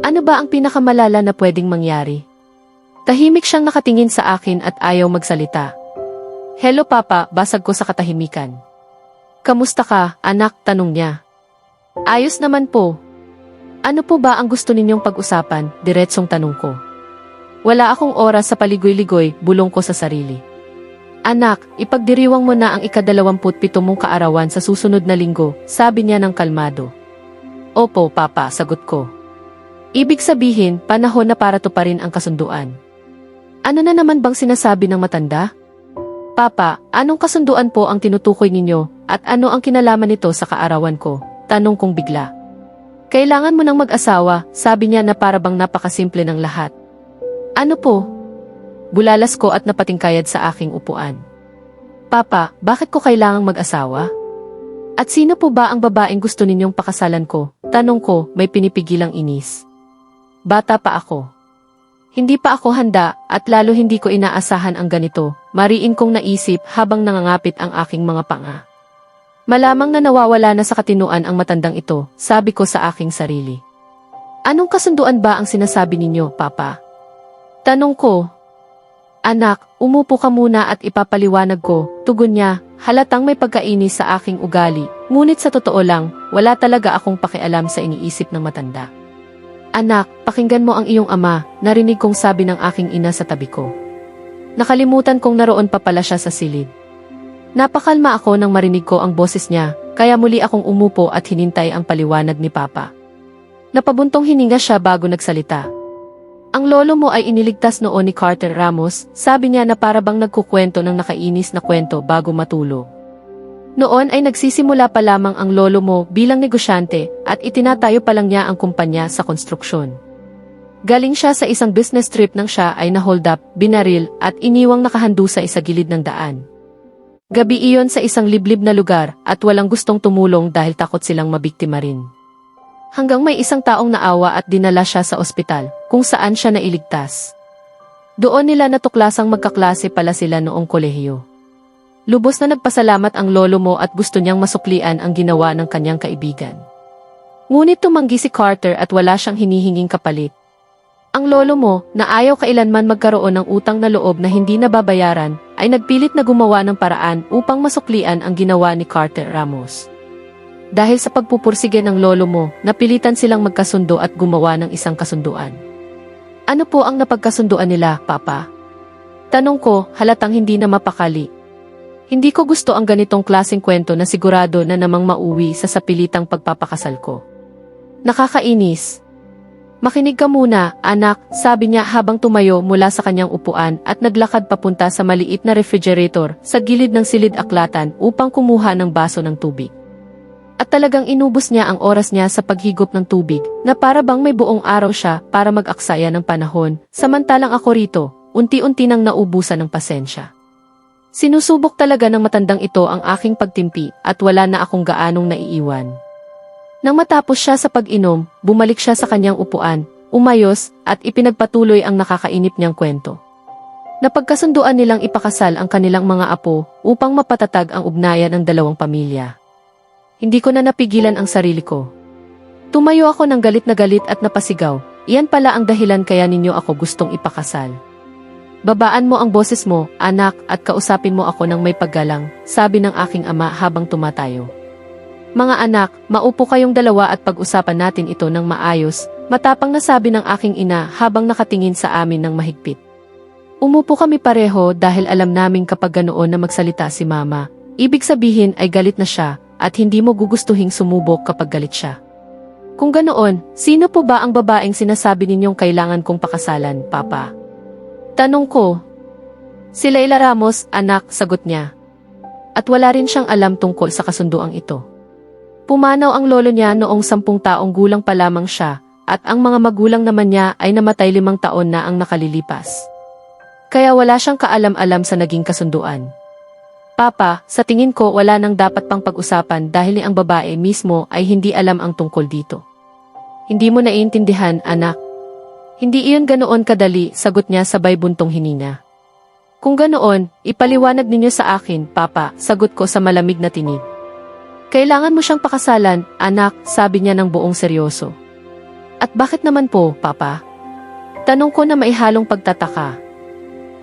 Ano ba ang pinakamalala na pwedeng mangyari? Tahimik siyang nakatingin sa akin at ayaw magsalita. Hello Papa, basag ko sa katahimikan. Kamusta ka, anak? Tanong niya. Ayos naman po. Ano po ba ang gusto ninyong pag-usapan? Diretsong tanong ko. Wala akong oras sa paligoy-ligoy, bulong ko sa sarili. Anak, ipagdiriwang mo na ang ika-27 mong kaarawan sa susunod na linggo, sabi niya ng kalmado. Opo, Papa, sagot ko. Ibig sabihin, panahon na para tuparin ang kasunduan. Ano na naman bang sinasabi ng matanda? Papa, anong kasunduan po ang tinutukoy ninyo at ano ang kinalaman nito sa kaarawan ko? Tanong kong bigla. Kailangan mo ng mag-asawa, sabi niya na para bang napakasimple ng lahat. Ano po? Bulalas ko at napatingkayad sa aking upuan. Papa, bakit ko kailangang mag-asawa? At sino po ba ang babaeng gusto ninyong pakasalan ko? Tanong ko, may pinipigilang inis. Bata pa ako. Hindi pa ako handa at lalo hindi ko inaasahan ang ganito, mariin kong naisip habang nangangapit ang aking mga panga. Malamang na nawawala na sa katinuan ang matandang ito, sabi ko sa aking sarili. Anong kasunduan ba ang sinasabi ninyo, Papa? Tanong ko. Anak, umupo ka muna at ipapaliwanag ko, tugon niya, halatang may pagkainis sa aking ugali, ngunit sa totoo lang, wala talaga akong pakialam sa iniisip ng matanda. Anak, pakinggan mo ang iyong ama, narinig kong sabi ng aking ina sa tabi ko. Nakalimutan kong naroon pa pala siya sa silid. Napakalma ako nang marinig ko ang boses niya, kaya muli akong umupo at hinintay ang paliwanag ni Papa. Napabuntong hininga siya bago nagsalita. Ang lolo mo ay iniligtas noon ni Carter Ramos, sabi niya na para bang nagkukwento ng nakainis na kwento bago matulog. Noon ay nagsisimula pa lamang ang lolo mo bilang negosyante at itinatayo pa lang niya ang kumpanya sa konstruksyon. Galing siya sa isang business trip nang siya ay na-hold up, binaril at iniwang nakahandusa sa gilid ng daan. Gabi iyon sa isang liblib na lugar at walang gustong tumulong dahil takot silang mabiktima rin. Hanggang may isang taong naawa at dinala siya sa ospital, kung saan siya nailigtas. Doon nila natuklasang magkaklase pala sila noong kolehiyo. Lubos na nagpasalamat ang lolo mo at gusto niyang masuklian ang ginawa ng kanyang kaibigan. Ngunit tumanggi si Carter at wala siyang hinihinging kapalit. Ang lolo mo, na ayaw kailanman magkaroon ng utang na loob na hindi nababayaran, ay nagpilit na gumawa ng paraan upang masuklian ang ginawa ni Carter Ramos. Dahil sa pagpupursige ng lolo mo, napilitan silang magkasundo at gumawa ng isang kasunduan. Ano po ang napagkasunduan nila, Papa? Tanong ko, halatang hindi na mapakali. Hindi ko gusto ang ganitong klaseng kwento na sigurado na namang mauwi sa sapilitang pagpapakasal ko. Nakakainis. Makinig ka muna, anak, sabi niya habang tumayo mula sa kanyang upuan at naglakad papunta sa maliit na refrigerator sa gilid ng silid aklatan upang kumuha ng baso ng tubig. At talagang inubos niya ang oras niya sa paghigop ng tubig na para bang may buong araw siya para mag-aksaya ng panahon, samantalang ako rito, unti-unti nang naubusan ng pasensya. Sinusubok talaga ng matandang ito ang aking pagtimpi at wala na akong gaanong naiiwan. Nang matapos siya sa pag-inom, bumalik siya sa kanyang upuan, umayos at ipinagpatuloy ang nakakainip niyang kwento. Napagkasunduan nilang ipakasal ang kanilang mga apo upang mapatatag ang ugnayan ng dalawang pamilya. Hindi ko na napigilan ang sarili ko. Tumayo ako ng galit na galit at napasigaw, iyan pala ang dahilan kaya ninyo ako gustong ipakasal. Babaan mo ang boses mo, anak, at kausapin mo ako ng may paggalang, sabi ng aking ama habang tumatayo. Mga anak, maupo kayong dalawa at pag-usapan natin ito ng maayos, matapang na sabi ng aking ina habang nakatingin sa amin ng mahigpit. Umupo kami pareho dahil alam naming kapag ganoon na magsalita si mama, ibig sabihin ay galit na siya, at hindi mo gugustuhing sumubok kapag galit siya. Kung ganoon, sino po ba ang babaeng sinasabi ninyong kailangan kong pakasalan, Papa? Tanong ko. Si Leila Ramos, anak, sagot niya. At wala rin siyang alam tungkol sa kasunduang ito. Pumanaw ang lolo niya noong 10 taong gulang pa lamang siya, at ang mga magulang naman niya ay namatay 5 taon na ang nakalilipas. Kaya wala siyang kaalam-alam sa naging kasunduan. Papa, sa tingin ko wala nang dapat pang pag-usapan dahil ang babae mismo ay hindi alam ang tungkol dito. Hindi mo naiintindihan, anak. Hindi iyon ganoon kadali, sagot niya sabay buntong hininga. Kung ganoon, ipaliwanag ninyo sa akin, Papa, sagot ko sa malamig na tinig. Kailangan mo siyang pakasalan, anak, sabi niya ng buong seryoso. At bakit naman po, Papa? Tanong ko na maihalong pagtataka.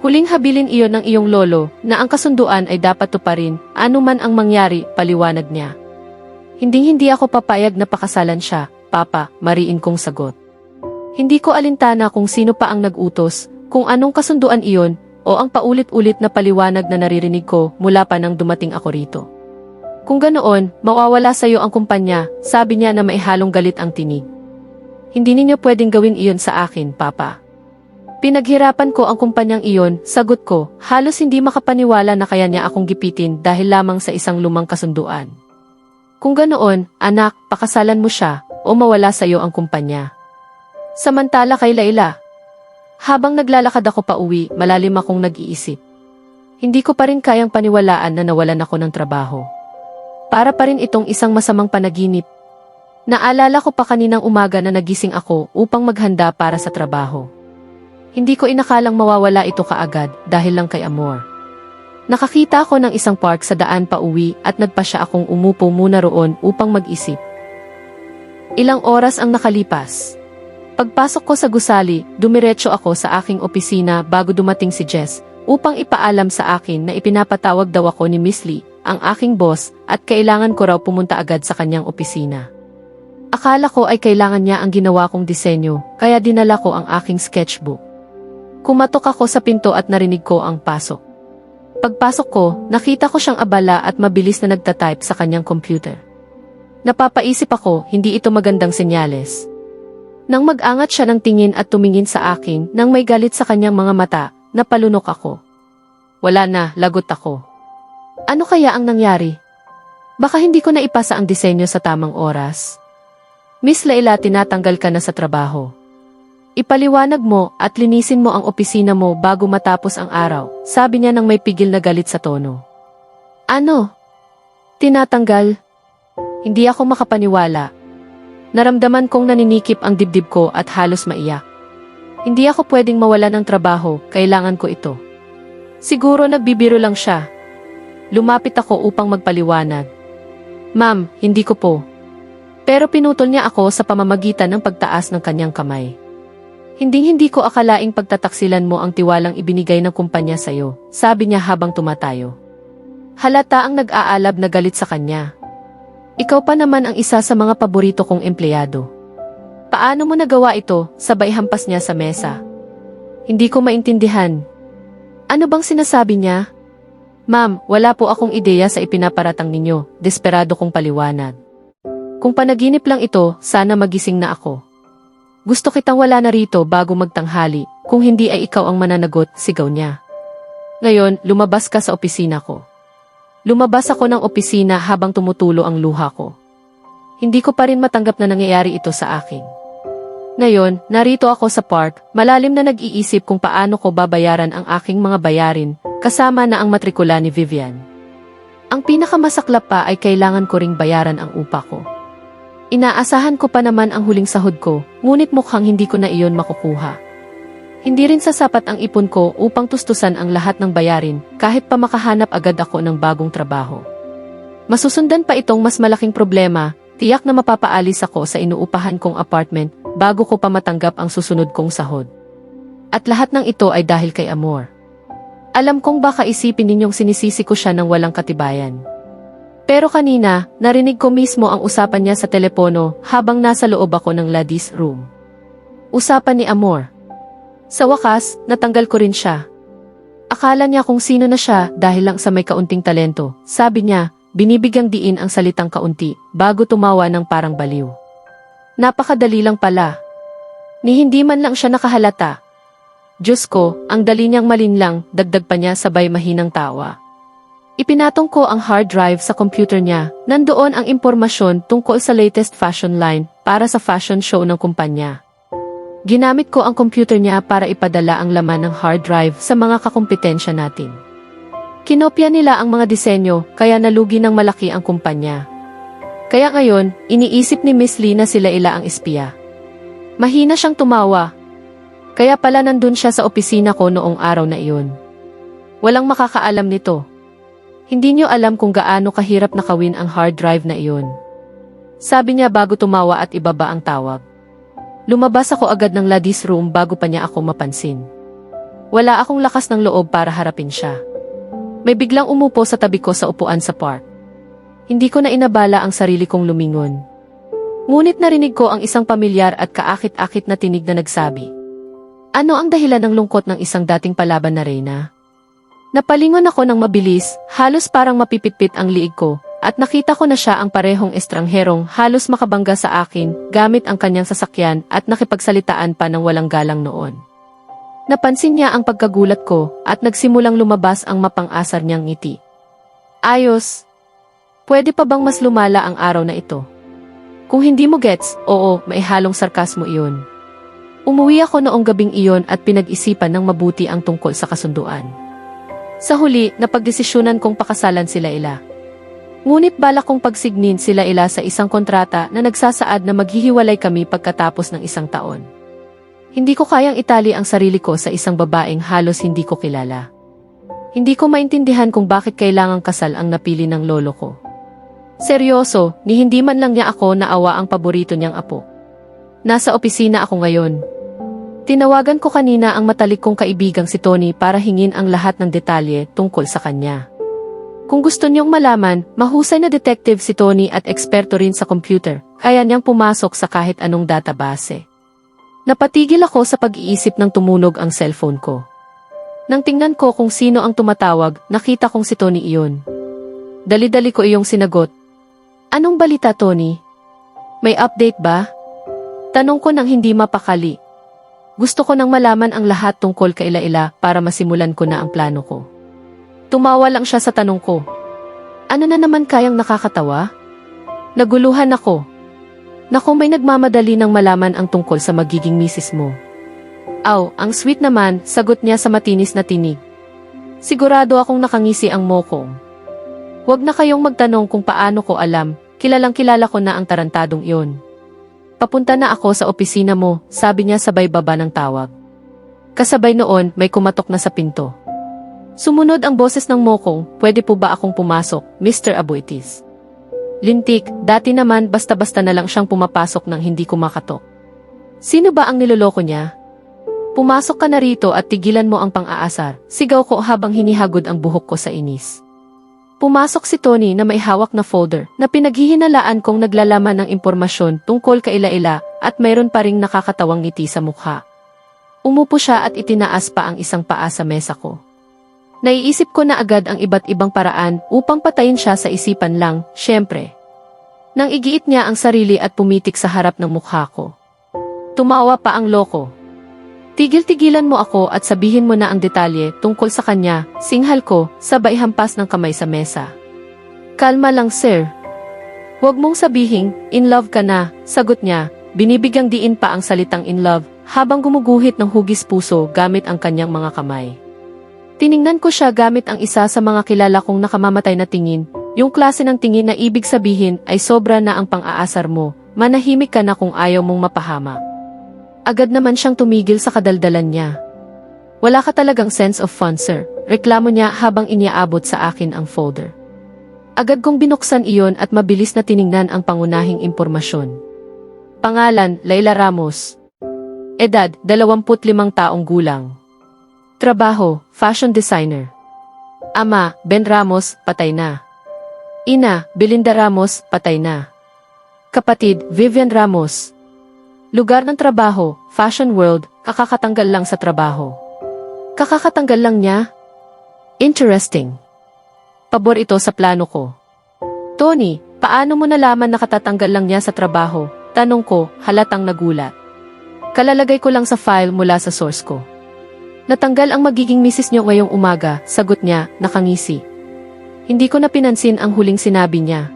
Huling habilin iyon ng iyong lolo na ang kasunduan ay dapat tuparin, anuman ang mangyari, paliwanag niya. Hindi ako papayag na pakasalan siya, Papa, mariin kong sagot. Hindi ko alintana kung sino pa ang nag-utos, kung anong kasunduan iyon, o ang paulit-ulit na paliwanag na naririnig ko mula pa nang dumating ako rito. Kung ganoon, mawawala sa iyo ang kumpanya, sabi niya na maihalong galit ang tinig. Hindi ninyo pwedeng gawin iyon sa akin, Papa. Pinaghirapan ko ang kumpanyang iyon, sagot ko, halos hindi makapaniwala na kaya niya akong gipitin dahil lamang sa isang lumang kasunduan. Kung ganoon, anak, pakasalan mo siya, o mawala sa iyo ang kumpanya. Samantala kay Leila. Habang naglalakad ako pa uwi, malalim akong nag-iisip. Hindi ko pa rin kayang paniwalaan na nawalan ako ng trabaho. Para pa rin itong isang masamang panaginip. Naalala ko pa kaninang umaga na nagising ako upang maghanda para sa trabaho. Hindi ko inakalang mawawala ito kaagad dahil lang kay Amor. Nakakita ako ng isang park sa daan pa uwi at nagpasya akong umupo muna roon upang mag-isip. Ilang oras ang nakalipas. Pagpasok ko sa gusali, dumiretso ako sa aking opisina bago dumating si Jess, upang ipaalam sa akin na ipinapatawag daw ako ni Miss Lee, ang aking boss, at kailangan ko raw pumunta agad sa kanyang opisina. Akala ko ay kailangan niya ang ginawa kong disenyo, kaya dinala ko ang aking sketchbook. Kumatok ako sa pinto at narinig ko ang pasok. Pagpasok ko, nakita ko siyang abala at mabilis na nagtatype sa kanyang computer. Napapaisip ako, hindi ito magandang senyales. Nang mag-angat siya ng tingin at tumingin sa akin, nang may galit sa kanyang mga mata, napalunok ako. Wala na, lagot ako. Ano kaya ang nangyari? Baka hindi ko na ipasa ang disenyo sa tamang oras. Miss Laila, tinatanggal ka na sa trabaho. Ipaliwanag mo at linisin mo ang opisina mo bago matapos ang araw, sabi niya nang may pigil na galit sa tono. Ano? Tinatanggal? Hindi ako makapaniwala. Naramdaman kong naninikip ang dibdib ko at halos maiyak. Hindi ako pwedeng mawala ng trabaho, kailangan ko ito. Siguro nagbibiro lang siya. Lumapit ako upang magpaliwanag. Ma'am, hindi ko po. Pero pinutol niya ako sa pamamagitan ng pagtaas ng kanyang kamay. Hindi ko akalaing pagtataksilan mo ang tiwalang ibinigay ng kumpanya sa'yo, sabi niya habang tumatayo. Halata ang nag-aalab na galit sa kanya. Ikaw pa naman ang isa sa mga paborito kong empleyado. Paano mo nagawa ito? Sabay hampas niya sa mesa. Hindi ko maintindihan. Ano bang sinasabi niya? Ma'am, wala po akong ideya sa ipinaparatang ninyo, desperado kong paliwanag. Kung panaginip lang ito, sana magising na ako. Gusto kitang wala na rito bago magtanghali, kung hindi ay ikaw ang mananagot, sigaw niya. Ngayon, lumabas ka sa opisina ko. Lumabas ako ng opisina habang tumutulo ang luha ko. Hindi ko pa rin matanggap na nangyayari ito sa akin. Ngayon, narito ako sa park, malalim na nag-iisip kung paano ko babayaran ang aking mga bayarin, kasama na ang matrikula ni Vivian. Ang pinakamasaklap pa ay kailangan ko ring bayaran ang upa ko. Inaasahan ko pa naman ang huling sahod ko, ngunit mukhang hindi ko na iyon makukuha. Hindi rin sasapat ang ipon ko upang tustusan ang lahat ng bayarin, kahit pa makahanap agad ako ng bagong trabaho. Masusundan pa itong mas malaking problema, tiyak na mapapaalis ako sa inuupahan kong apartment bago ko pa matanggap ang susunod kong sahod. At lahat ng ito ay dahil kay Amor. Alam kong baka isipin ninyong sinisisi ko siya ng walang katibayan. Pero kanina, narinig ko mismo ang usapan niya sa telepono habang nasa loob ako ng ladies' room. Usapan ni Amor. Sa wakas, natanggal ko rin siya. Akala niya kung sino na siya dahil lang sa may kaunting talento. Sabi niya, binibigyang diin ang salitang kaunti bago tumawa ng parang baliw. Napakadali lang pala. Ni hindi man lang siya nakahalata. Diyos ko, ang dali niyang malinlang, dagdag pa niya sabay mahinang tawa. Ipinatong ko ang hard drive sa computer niya, nandoon ang impormasyon tungkol sa latest fashion line para sa fashion show ng kumpanya. Ginamit ko ang computer niya para ipadala ang laman ng hard drive sa mga kakumpetensya natin. Kinopya nila ang mga disenyo kaya nalugi ng malaki ang kumpanya. Kaya ngayon, iniisip ni Miss Lee na sila ang espiya. Mahina siyang tumawa. Kaya pala nandun siya sa opisina ko noong araw na iyon. Walang makakaalam nito. Hindi niyo alam kung gaano kahirap nakawin ang hard drive na iyon. Sabi niya bago tumawa at ibaba ang tawag. Lumabas ako agad ng ladies' room bago pa niya ako mapansin. Wala akong lakas ng loob para harapin siya. May biglang umupo sa tabi ko sa upuan sa park. Hindi ko na inabala ang sarili kong lumingon. Ngunit narinig ko ang isang pamilyar at kaakit-akit na tinig na nagsabi. Ano ang dahilan ng lungkot ng isang dating palaban na reyna? Napalingon ako ng mabilis, halos parang mapipitpit ang liig ko, at nakita ko na siya ang parehong estrangherong halos makabangga sa akin gamit ang kanyang sasakyan at nakipagsalitaan pa ng walang galang noon. Napansin niya ang pagkagulat ko at nagsimulang lumabas ang mapang-asar niyang ngiti. Ayos. Pwede pa bang mas lumala ang araw na ito? Kung hindi mo gets, oo, maihalong sarkasmo iyon. Umuwi ako noong gabing iyon at pinag-isipan ng mabuti ang tungkol sa kasunduan. Sa huli, napagdesisyonan kong pakasalan sila. Ngunit balak kong pagsignin sila sa isang kontrata na nagsasaad na maghihiwalay kami pagkatapos ng 1 taon. Hindi ko kayang itali ang sarili ko sa isang babaeng halos hindi ko kilala. Hindi ko maintindihan kung bakit kailangang kasal ang napili ng lolo ko. Seryoso, ni hindi man lang niya ako naawa ang paborito niyang apo. Nasa opisina ako ngayon. Tinawagan ko kanina ang matalik kong kaibigang si Tony para hingin ang lahat ng detalye tungkol sa kanya. Kung gusto niyong malaman, mahusay na detective si Tony at eksperto rin sa computer, kaya niyang pumasok sa kahit anong database. Napatigil ako sa pag-iisip nang tumunog ang cellphone ko. Nang tingnan ko kung sino ang tumatawag, nakita kong si Tony iyon. Dali-dali ko iyong sinagot. Anong balita, Tony? May update ba? Tanong ko nang hindi mapakali. Gusto ko nang malaman ang lahat tungkol kay Laila para masimulan ko na ang plano ko. Tumawa lang siya sa tanong ko. Ano na naman kayang nakakatawa? Naguluhan ako. Naku, may nagmamadali ng malaman ang tungkol sa magiging misis mo. Aw, ang sweet naman, sagot niya sa matinis na tinig. Sigurado akong nakangisi ang mokong. Huwag na kayong magtanong kung paano ko alam, kilalang-kilala ko na ang tarantadong iyon. Papunta na ako sa opisina mo, sabi niya sabay baba ng tawag. Kasabay noon, may kumatok na sa pinto. Sumunod ang boses ng mokong, pwede po ba akong pumasok, Mr. Aboitiz? Lintik, dati naman basta-basta na lang siyang pumapasok nang hindi kumakatok. Sino ba ang niloloko niya? Pumasok ka na rito at tigilan mo ang pang-aasar, sigaw ko habang hinihagod ang buhok ko sa inis. Pumasok si Tony na may hawak na folder na pinaghihinalaan kong naglalaman ng impormasyon tungkol kay Laila at mayroon pa ring nakakatawang ngiti sa mukha. Umupo siya at itinaas pa ang isang paa sa mesa ko. Naiisip ko na agad ang iba't ibang paraan upang patayin siya sa isipan lang, syempre. Nang igiit niya ang sarili at pumitik sa harap ng mukha ko. Tumawa pa ang loko. Tigil-tigilan mo ako at sabihin mo na ang detalye tungkol sa kanya, singhal ko, sabay hampas ng kamay sa mesa. Kalma lang, sir. Huwag mong sabihin, in love ka na, sagot niya, binibigyang diin pa ang salitang in love, habang gumuguhit ng hugis puso gamit ang kanyang mga kamay. Tiningnan ko siya gamit ang isa sa mga kilala kong nakamamatay na tingin, yung klase ng tingin na ibig sabihin ay sobra na ang pang-aasar mo, manahimik ka na kung ayaw mong mapahamak. Agad naman siyang tumigil sa kadaldalan niya. Wala ka talagang sense of fun, sir. Reklamo niya habang iniaabot sa akin ang folder. Agad kong binuksan iyon at mabilis na tiningnan ang pangunahing impormasyon. Pangalan, Laila Ramos. Edad, 25 taong gulang. Trabaho, fashion designer. Ama, Ben Ramos, patay na. Ina, Belinda Ramos, patay na. Kapatid, Vivian Ramos. Lugar ng trabaho, fashion world, kakakatanggal lang sa trabaho. Kakakatanggal lang niya? Interesting. Pabor ito sa plano ko. Tony, paano mo nalaman na katatanggal lang niya sa trabaho? Tanong ko, halatang nagulat. Kalalagay ko lang sa file mula sa source ko. Natanggal ang magiging misis niyo ngayong umaga, sagot niya, nakangisi. Hindi ko na pinansin ang huling sinabi niya.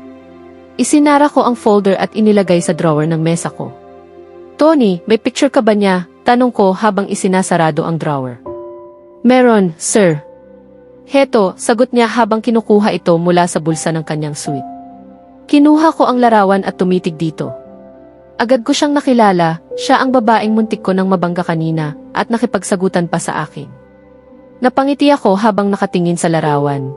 Isinara ko ang folder at inilagay sa drawer ng mesa ko. Tony, may picture ka ba niya? Tanong ko habang isinasarado ang drawer. Meron, sir. Heto, sagot niya habang kinukuha ito mula sa bulsa ng kanyang suit. Kinuha ko ang larawan at tumitig dito. Agad ko siyang nakilala, siya ang babaeng muntik ko nang mabangga kanina at nakipagsagutan pa sa akin. Napangiti ako habang nakatingin sa larawan.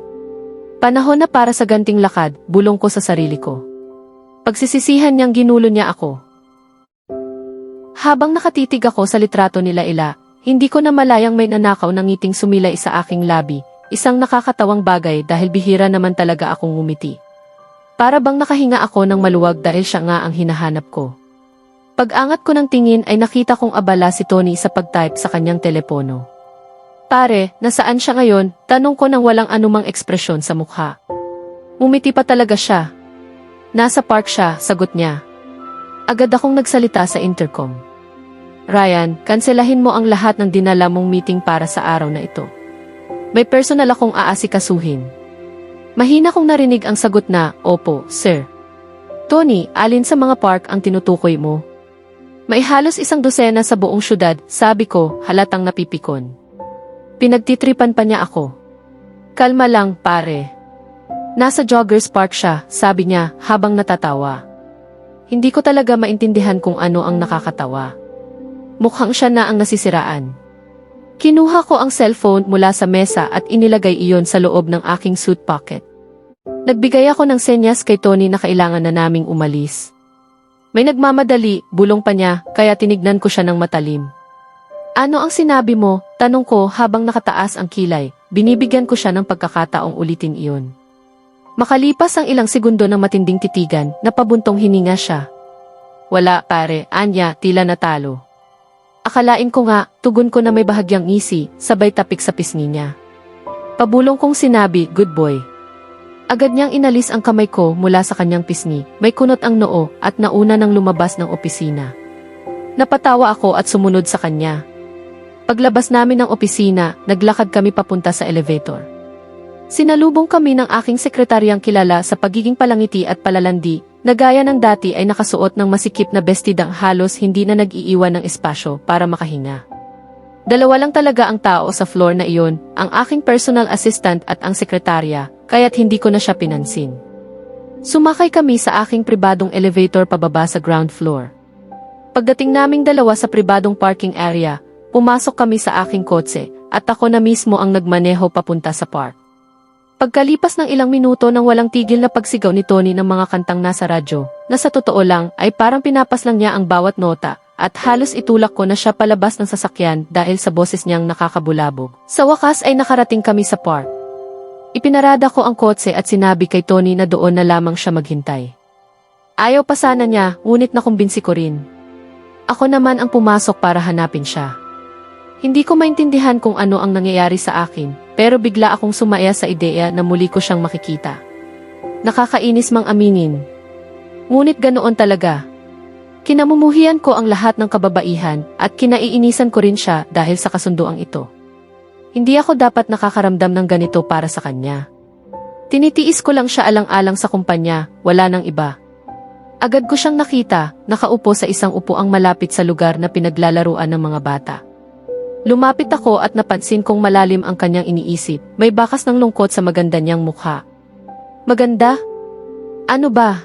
Panahon na para sa ganting lakad, bulong ko sa sarili ko. Pagsisisihan niyang ginulo niya ako. Habang nakatitig ako sa litrato ni Laila, hindi ko na malayang may nanakaw ng ngiting sumilay sa aking labi, isang nakakatawang bagay dahil bihira naman talaga akong ngumiti. Para bang nakahinga ako ng maluwag dahil siya nga ang hinahanap ko. Pag-angat ko ng tingin ay nakita kong abala si Tony sa pag-type sa kanyang telepono. Pare, nasaan siya ngayon? Tanong ko nang walang anumang ekspresyon sa mukha. Umiti pa talaga siya. Nasa park siya, sagot niya. Agad akong nagsalita sa intercom. Ryan, kanselahin mo ang lahat ng dinala mong meeting para sa araw na ito. May personal akong aasikasuhin. Mahina kong narinig ang sagot na, opo, sir. Tony, alin sa mga park ang tinutukoy mo? May halos 100 sa buong syudad, sabi ko, halatang napipikon. Pinagtitripan pa niya ako. Kalma lang, pare. Nasa Joggers Park siya, sabi niya, habang natatawa. Hindi ko talaga maintindihan kung ano ang nakakatawa. Mukhang siya na ang nasisiraan. Kinuha ko ang cellphone mula sa mesa at inilagay iyon sa loob ng aking suit pocket. Nagbigay ako ng senyas kay Tony na kailangan na naming umalis. May nagmamadali, bulong pa niya, kaya tinignan ko siya ng matalim. Ano ang sinabi mo? Tanong ko habang nakataas ang kilay. Binibigyan ko siya ng pagkakataong ulitin iyon. Makalipas ang ilang segundo ng matinding titigan, napabuntong hininga siya. Wala pare, anya, tila natalo. Akalain ko nga, tugon ko na may bahagyang ngisi, sabay tapik sa pisngi niya. Pabulong kong sinabi, good boy. Agad niyang inalis ang kamay ko mula sa kanyang pisngi, may kunot ang noo at nauna nang lumabas ng opisina. Napatawa ako at sumunod sa kanya. Paglabas namin ng opisina, naglakad kami papunta sa elevator. Sinalubong kami ng aking sekretaryang kilala sa pagiging palangiti at palalandi, na gaya ng dati ay nakasuot ng masikip na bestidang halos hindi na nag-iiwan ng espasyo para makahinga. Dalawa lang talaga ang tao sa floor na iyon, ang aking personal assistant at ang sekretarya, kaya't hindi ko na siya pinansin. Sumakay kami sa aking pribadong elevator pababa sa ground floor. Pagdating naming dalawa sa pribadong parking area, pumasok kami sa aking kotse, at ako na mismo ang nagmaneho papunta sa park. Pagkalipas ng ilang minuto nang walang tigil na pagsigaw ni Tony ng mga kantang nasa radyo, na sa totoo lang ay parang pinapaslang niya ang bawat nota, at halos itulak ko na siya palabas ng sasakyan dahil sa boses niyang nakakabulabog. Sa wakas ay nakarating kami sa park. Ipinarada ko ang kotse at sinabi kay Tony na doon na lamang siya maghintay. Ayaw pa sana niya, ngunit nakumbinsi ko rin. Ako naman ang pumasok para hanapin siya. Hindi ko maintindihan kung ano ang nangyayari sa akin, pero bigla akong sumaya sa ideya na muli ko siyang makikita. Nakakainis mang aminin. Ngunit ganoon talaga. Kinamumuhian ko ang lahat ng kababaihan at kinaiinisan ko rin siya dahil sa kasunduang ito. Hindi ako dapat nakakaramdam ng ganito para sa kanya. Tinitiis ko lang siya alang-alang sa kumpanya, wala nang iba. Agad ko siyang nakita, nakaupo sa isang upuang malapit sa lugar na pinaglalaruan ng mga bata. Lumapit ako at napansin kong malalim ang kanyang iniisip, may bakas ng lungkot sa maganda niyang mukha. Maganda? Ano ba?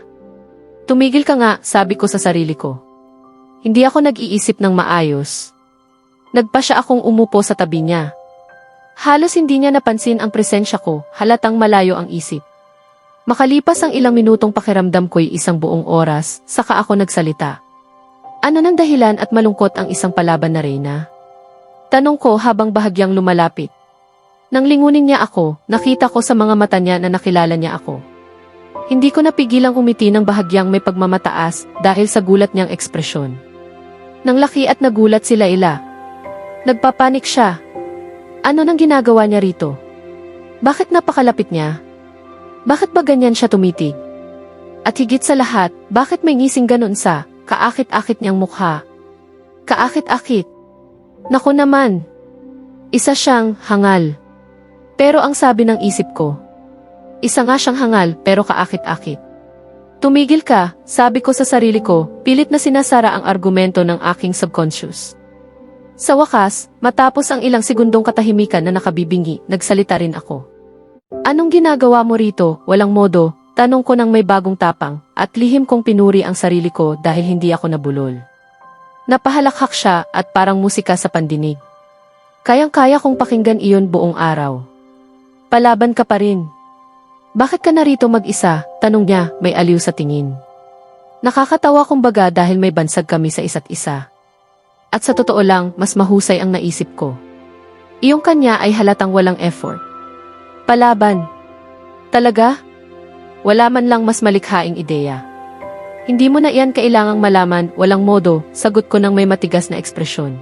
Tumigil ka nga, sabi ko sa sarili ko. Hindi ako nag-iisip ng maayos. Nagpa siya akong umupo sa tabi niya. Halos hindi niya napansin ang presensya ko, halatang malayo ang isip. Makalipas ang ilang minutong pakiramdam ko'y isang buong oras, saka ako nagsalita. Ano nang dahilan at malungkot ang isang palaban na reyna? Tanong ko habang bahagyang lumalapit. Nang lingunin niya ako, nakita ko sa mga mata niya na nakilala niya ako. Hindi ko napigilang umiti ng bahagyang may pagmamataas dahil sa gulat niyang ekspresyon. Nang laki at nagulat si Layla. Nagpapanik siya. Ano nang ginagawa niya rito? Bakit napakalapit niya? Bakit ba ganyan siya tumitig? At higit sa lahat, bakit may ngising ganon sa kaakit-akit niyang mukha? Kaakit-akit. Naku naman. Isa siyang hangal. Pero ang sabi ng isip ko, isa nga siyang hangal pero kaakit-akit. Tumigil ka, sabi ko sa sarili ko, pilit na sinasara ang argumento ng aking subconscious. Sa wakas, matapos ang ilang segundong katahimikan na nakabibingi, nagsalita rin ako. Anong ginagawa mo rito? Walang modo, tanong ko ng may bagong tapang, at lihim kong pinuri ang sarili ko dahil hindi ako nabulol. Napahalakhak siya at parang musika sa pandinig. Kayang-kaya kong pakinggan iyon buong araw. Palaban ka pa rin. Bakit ka narito mag-isa? Tanong niya, may aliw sa tingin. Nakakatawa kumbaga dahil may bansag kami sa isa't isa. At sa totoo lang, mas mahusay ang naisip ko. Iyong kanya ay halatang walang effort. Palaban. Talaga? Wala man lang mas malikhaing ideya. Hindi mo na iyan kailangang malaman, walang modo, sagot ko ng may matigas na ekspresyon.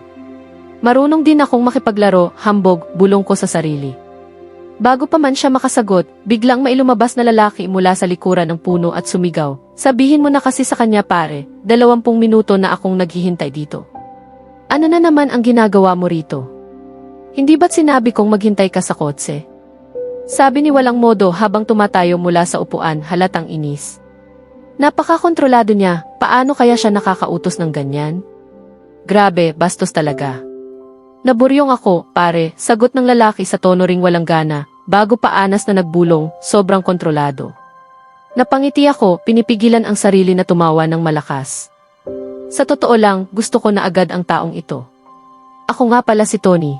Marunong din akong makipaglaro, hambog, bulong ko sa sarili. Bago pa man siya makasagot, biglang may lumabas na lalaki mula sa likuran ng puno at sumigaw. Sabihin mo na kasi sa kanya pare, 20 minuto na akong naghihintay dito. Ano na naman ang ginagawa mo rito? Hindi ba't sinabi kong maghintay ka sa kotse? Sabi ni walang modo habang tumatayo mula sa upuan, halatang inis. Napaka-kontrolado niya, paano kaya siya nakakautos ng ganyan? Grabe, bastos talaga. Naburyong ako, pare, sagot ng lalaki sa tono ring walang gana, bago paanas na nagbulong, sobrang kontrolado. Napangiti ako, pinipigilan ang sarili na tumawa ng malakas. Sa totoo lang, gusto ko na agad ang taong ito. Ako nga pala si Tony.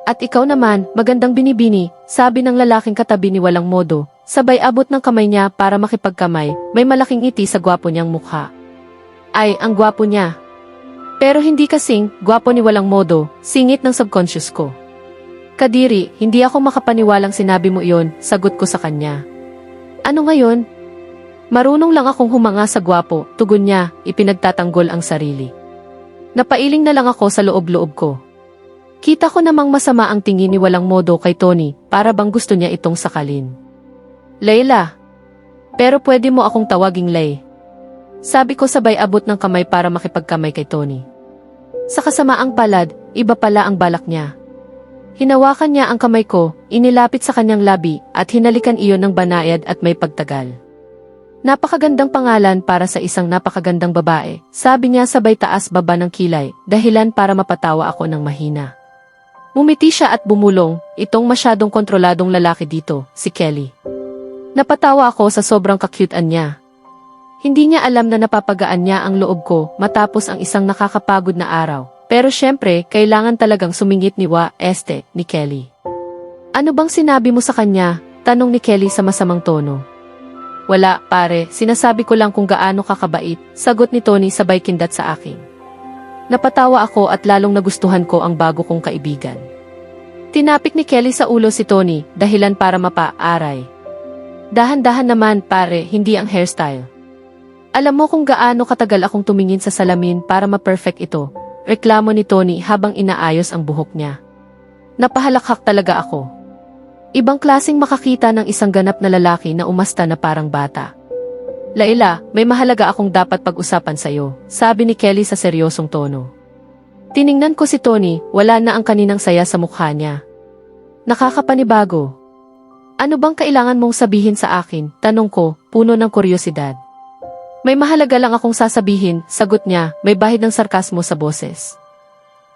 At ikaw naman, magandang binibini, sabi ng lalaking katabi ni walang modo, sabay abot ng kamay niya para makipagkamay, may malaking ngiti sa gwapo niyang mukha. Ay, ang gwapo niya. Pero hindi kasing gwapo ni walang modo, singit ng subconscious ko. Kadiri, hindi ako makapaniwalang sinabi mo iyon, sagot ko sa kanya. Ano ngayon? Marunong lang akong humanga sa gwapo, tugon niya, ipinagtatanggol ang sarili. Napailing na lang ako sa loob-loob ko. Kita ko namang masama ang tingin ni walang modo kay Tony, para bang gusto niya itong sakalin. Layla. Pero pwede mo akong tawaging Lay. Sabi ko sabay abot ng kamay para makipagkamay kay Tony. Sa kasamaang palad, iba pala ang balak niya. Hinawakan niya ang kamay ko, inilapit sa kanyang labi, at hinalikan iyon ng banayad at may pagtagal. Napakagandang pangalan para sa isang napakagandang babae, sabi niya sabay taas baba ng kilay, dahilan para mapatawa ako ng mahina. Ngumiti siya at bumulong, itong masyadong kontroladong lalaki dito, si Kelly. Napatawa ako sa sobrang kakyutan niya. Hindi niya alam na napapagaan niya ang loob ko matapos ang isang nakakapagod na araw. Pero syempre, kailangan talagang sumingit ni Kelly. Ano bang sinabi mo sa kanya? Tanong ni Kelly sa masamang tono. Wala, pare, sinasabi ko lang kung gaano kakabait, sagot ni Tony sabay kindat sa akin. Napatawa ako at lalong nagustuhan ko ang bago kong kaibigan. Tinapik ni Kelly sa ulo si Tony, dahilan para mapaaray. Dahan-dahan naman, pare, hindi ang hairstyle. Alam mo kung gaano katagal akong tumingin sa salamin para ma-perfect ito. Reklamo ni Tony habang inaayos ang buhok niya. Napahalakhak talaga ako. Ibang klaseng makakita ng isang ganap na lalaki na umasta na parang bata. Layla, may mahalaga akong dapat pag-usapan sa'yo, sabi ni Kelly sa seryosong tono. Tiningnan ko si Tony, wala na ang kaninang saya sa mukha niya. Nakakapanibago. Ano bang kailangan mong sabihin sa akin? Tanong ko, puno ng kuryosidad. May mahalaga lang akong sasabihin, sagot niya, may bahid ng sarkasmo sa boses.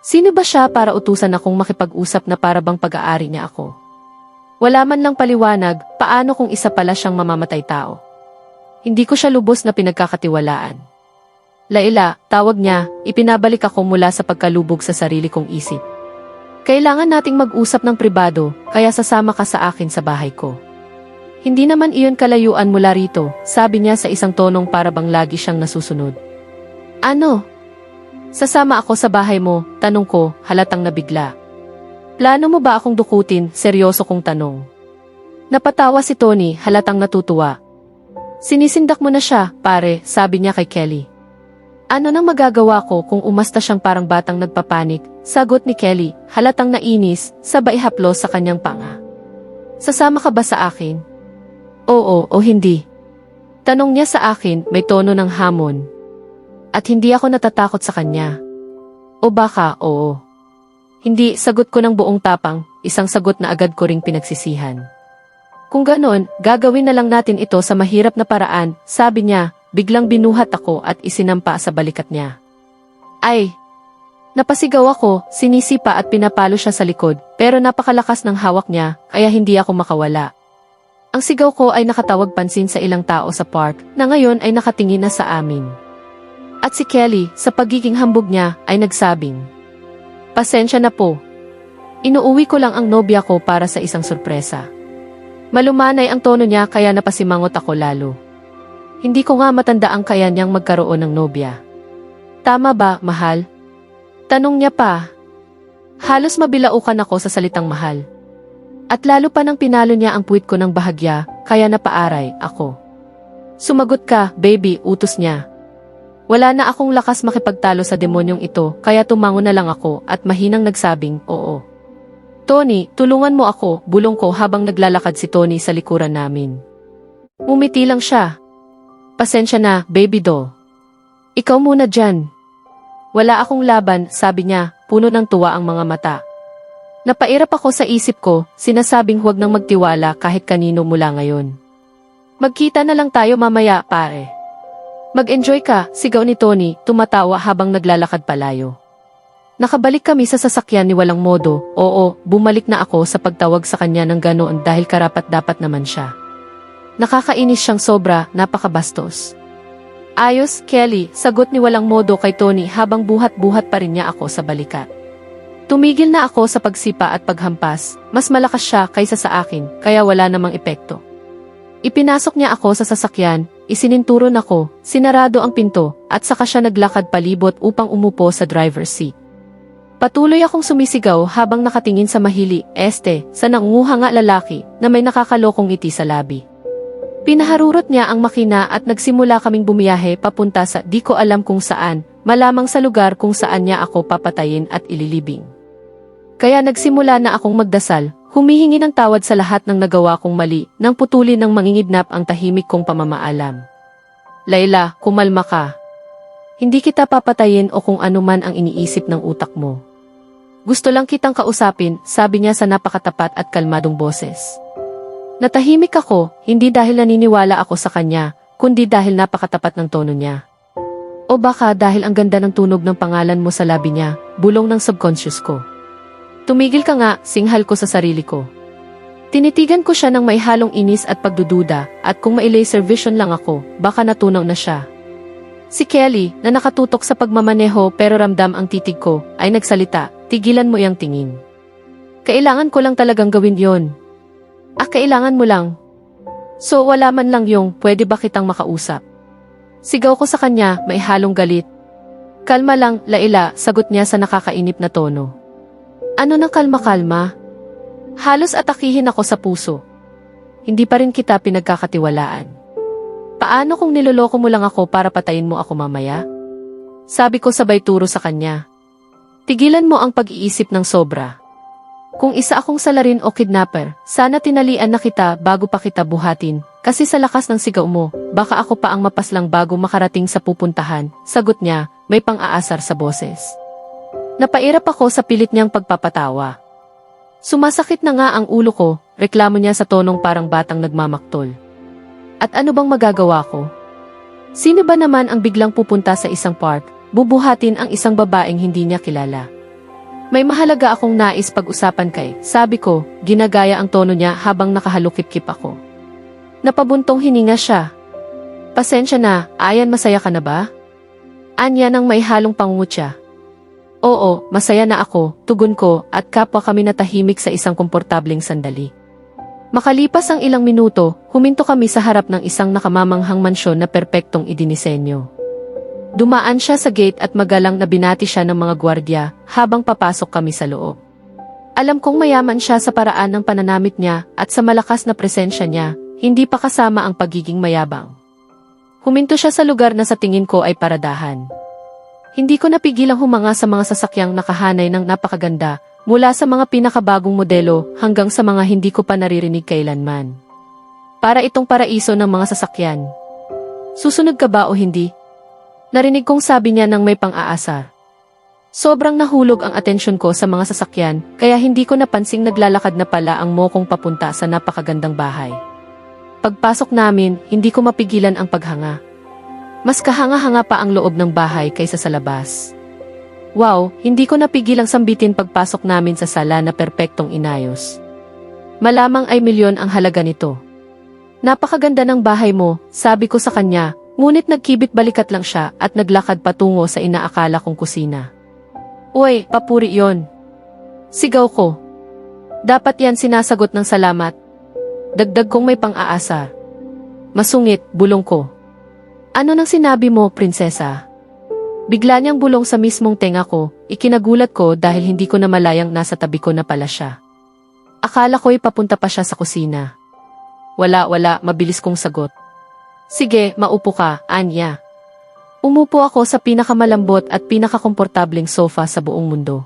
Sino ba siya para utusan akong makipag-usap na para bang pag-aari niya ako? Wala man lang paliwanag, paano kung isa pala siyang mamamatay tao? Hindi ko siya lubos na pinagkakatiwalaan. Layla, tawag niya, ipinabalik ako mula sa pagkalubog sa sarili kong isip. Kailangan nating mag-usap ng pribado, kaya sasama ka sa akin sa bahay ko. Hindi naman iyon kalayuan mula rito, sabi niya sa isang tonong para bang lagi siyang nasusunod. Ano? Sasama ako sa bahay mo, tanong ko, halatang nabigla. Plano mo ba akong dukutin, seryoso kong tanong. Napatawa si Tony, halatang natutuwa. Sinisindak mo na siya, pare, sabi niya kay Kelly. Ano nang magagawa ko kung umasta siyang parang batang nagpapanik, sagot ni Kelly, halatang nainis, sabay haplos sa kanyang panga. Sasama ka ba sa akin? Oo o hindi. Tanong niya sa akin, may tono ng hamon. At hindi ako natatakot sa kanya. O baka, oo. Hindi, sagot ko ng buong tapang, isang sagot na agad ko ring pinagsisihan. Kung ganon, gagawin na lang natin ito sa mahirap na paraan, sabi niya, biglang binuhat ako at isinampa sa balikat niya. Ay! Napasigaw ako, sinisipa at pinapalo siya sa likod, pero napakalakas ng hawak niya, kaya hindi ako makawala. Ang sigaw ko ay nakatawag pansin sa ilang tao sa park na ngayon ay nakatingin na sa amin. At si Kelly, sa pagiging hambog niya, ay nagsabing, pasensya na po. Inuuwi ko lang ang nobya ko para sa isang sorpresa. Malumanay ang tono niya kaya napasimangot ako lalo. Hindi ko nga matanda ang kaya niyang magkaroon ng nobya. Tama ba, mahal? Tanong niya pa. Halos mabilaukan ako sa salitang mahal. At lalo pa nang pinalo niya ang puwit ko ng bahagya, kaya napaaray ako. Sumagot ka, baby, utos niya. Wala na akong lakas makipagtalo sa demonyong ito, kaya tumango na lang ako at mahinang nagsabing, oo. Tony, tulungan mo ako, bulong ko habang naglalakad si Tony sa likuran namin. Umiti lang siya. Pasensya na, baby doll. Ikaw muna dyan. Wala akong laban, sabi niya, puno ng tuwa ang mga mata. Napairap ako sa isip ko, sinasabing huwag nang magtiwala kahit kanino mula ngayon. Magkita na lang tayo mamaya, pare. Mag-enjoy ka, sigaw ni Tony, tumatawa habang naglalakad palayo. Nakabalik kami sa sasakyan ni walang modo, oo, bumalik na ako sa pagtawag sa kanya ng ganoon dahil karapat-dapat naman siya. Nakakainis siyang sobra, napakabastos. Ayos, Kelly, sagot ni walang modo kay Tony habang buhat-buhat pa rin niya ako sa balikat. Tumigil na ako sa pagsipa at paghampas, mas malakas siya kaysa sa akin, kaya wala namang epekto. Ipinasok niya ako sa sasakyan, isininturon ako, sinarado ang pinto, at saka siya naglakad palibot upang umupo sa driver's seat. Patuloy akong sumisigaw habang nakatingin sa mahili, sa nangunguhanga lalaki na may nakakalokong ngiti sa labi. Pinaharurot niya ang makina at nagsimula kaming bumiyahe papunta sa di ko alam kung saan, malamang sa lugar kung saan niya ako papatayin at ililibing. Kaya nagsimula na akong magdasal, humihingi ng tawad sa lahat ng nagawa kong mali nang putulin ng mangingidnap ang tahimik kong pamamaalam. Layla, kumalma ka. Hindi kita papatayin o kung ano man ang iniisip ng utak mo. Gusto lang kitang kausapin, sabi niya sa napakatapat at kalmadong boses. Natahimik ako, hindi dahil naniniwala ako sa kanya, kundi dahil napakatapat ng tono niya. O baka dahil ang ganda ng tunog ng pangalan mo sa labi niya, bulong ng subconscious ko. Tumigil ka nga, singhal ko sa sarili ko. Tinitigan ko siya ng may halong inis at pagdududa, at kung mai-laser vision lang ako, baka natunaw na siya. Si Kelly, na nakatutok sa pagmamaneho pero ramdam ang titig ko, ay nagsalita, tigilan mo iyang tingin. Kailangan ko lang talagang gawin yon. Kailangan mo lang. So wala man lang yung, pwede ba kitang makausap? Sigaw ko sa kanya, may halong galit. Kalma lang, Layla, sagot niya sa nakakainip na tono. Ano nang kalma-kalma? Halos atakihin ako sa puso. Hindi pa rin kita pinagkakatiwalaan. Paano kung niloloko mo lang ako para patayin mo ako mamaya? Sabi ko sabay turo sa kanya. Tigilan mo ang pag-iisip ng sobra. Kung isa akong salarin o kidnapper, sana tinalian na kita bago pa kita buhatin, kasi sa lakas ng sigaw mo, baka ako pa ang mapaslang bago makarating sa pupuntahan, sagot niya, may pang-aasar sa boses. Napairap ako sa pilit niyang pagpapatawa. Sumasakit na nga ang ulo ko, reklamo niya sa tonong parang batang nagmamaktol. At ano bang magagawa ko? Sino ba naman ang biglang pupunta sa isang park, bubuhatin ang isang babaeng hindi niya kilala? May mahalaga akong nais pag-usapan kay, sabi ko, ginagaya ang tono niya habang nakahalukip-kip ako. Napabuntong hininga siya. Pasensya na, Ayan, masaya ka na ba? Anya nang may halong pangungutya. Oo, masaya na ako, tugon ko, at kapwa kami natahimik sa isang komportableng sandali. Makalipas ang ilang minuto, huminto kami sa harap ng isang nakamamanghang mansyon na perpektong idinisenyo. Dumaan siya sa gate at magalang na binati siya ng mga gwardya habang papasok kami sa loob. Alam kong mayaman siya sa paraan ng pananamit niya at sa malakas na presensya niya, hindi pa kasama ang pagiging mayabang. Huminto siya sa lugar na sa tingin ko ay paradahan. Hindi ko napigilang humanga sa mga sasakyang nakahanay ng napakaganda, mula sa mga pinakabagong modelo hanggang sa mga hindi ko pa naririnig kailanman. Para itong paraiso ng mga sasakyan. Susunod ka ba o hindi? Narinig kong sabi niya ng may pang-aasar. Sobrang nahulog ang atensyon ko sa mga sasakyan, kaya hindi ko napansing naglalakad na pala ang mokong papunta sa napakagandang bahay. Pagpasok namin, hindi ko mapigilan ang paghanga. Mas kahanga-hanga pa ang loob ng bahay kaysa sa labas. Wow, hindi ko napigilang sambitin pagpasok namin sa sala na perpektong inayos. Malamang ay milyon ang halaga nito. Napakaganda ng bahay mo, sabi ko sa kanya, ngunit nagkibit balikat lang siya at naglakad patungo sa inaakala kong kusina. Uy, papuri yon. Sigaw ko. Dapat yan sinasagot ng salamat. Dagdag kong may pang-aasar. Masungit, bulong ko. Ano nang sinabi mo, prinsesa? Bigla niyang bulong sa mismong tenga ko, ikinagulat ko dahil hindi ko na malayang nasa tabi ko na pala siya. Akala ko'y papunta pa siya sa kusina. Wala, mabilis kong sagot. Sige, maupo ka, Anya. Umupo ako sa pinakamalambot at pinakakomportableng sofa sa buong mundo.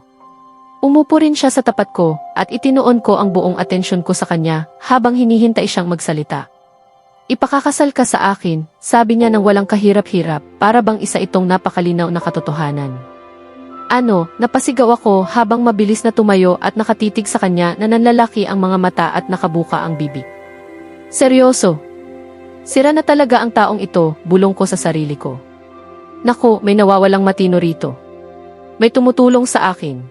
Umupo rin siya sa tapat ko at itinuon ko ang buong atensyon ko sa kanya habang hinihintay siyang magsalita. Ipakakasal ka sa akin, sabi niya nang walang kahirap-hirap, para bang isa itong napakalinaw na katotohanan. Napasigaw ako habang mabilis na tumayo at nakatitig sa kanya na nanlalaki ang mga mata at nakabuka ang bibig. Seryoso. Sira na talaga ang taong ito, bulong ko sa sarili ko. Naku, may nawawalang matino rito. May tumutulong sa akin.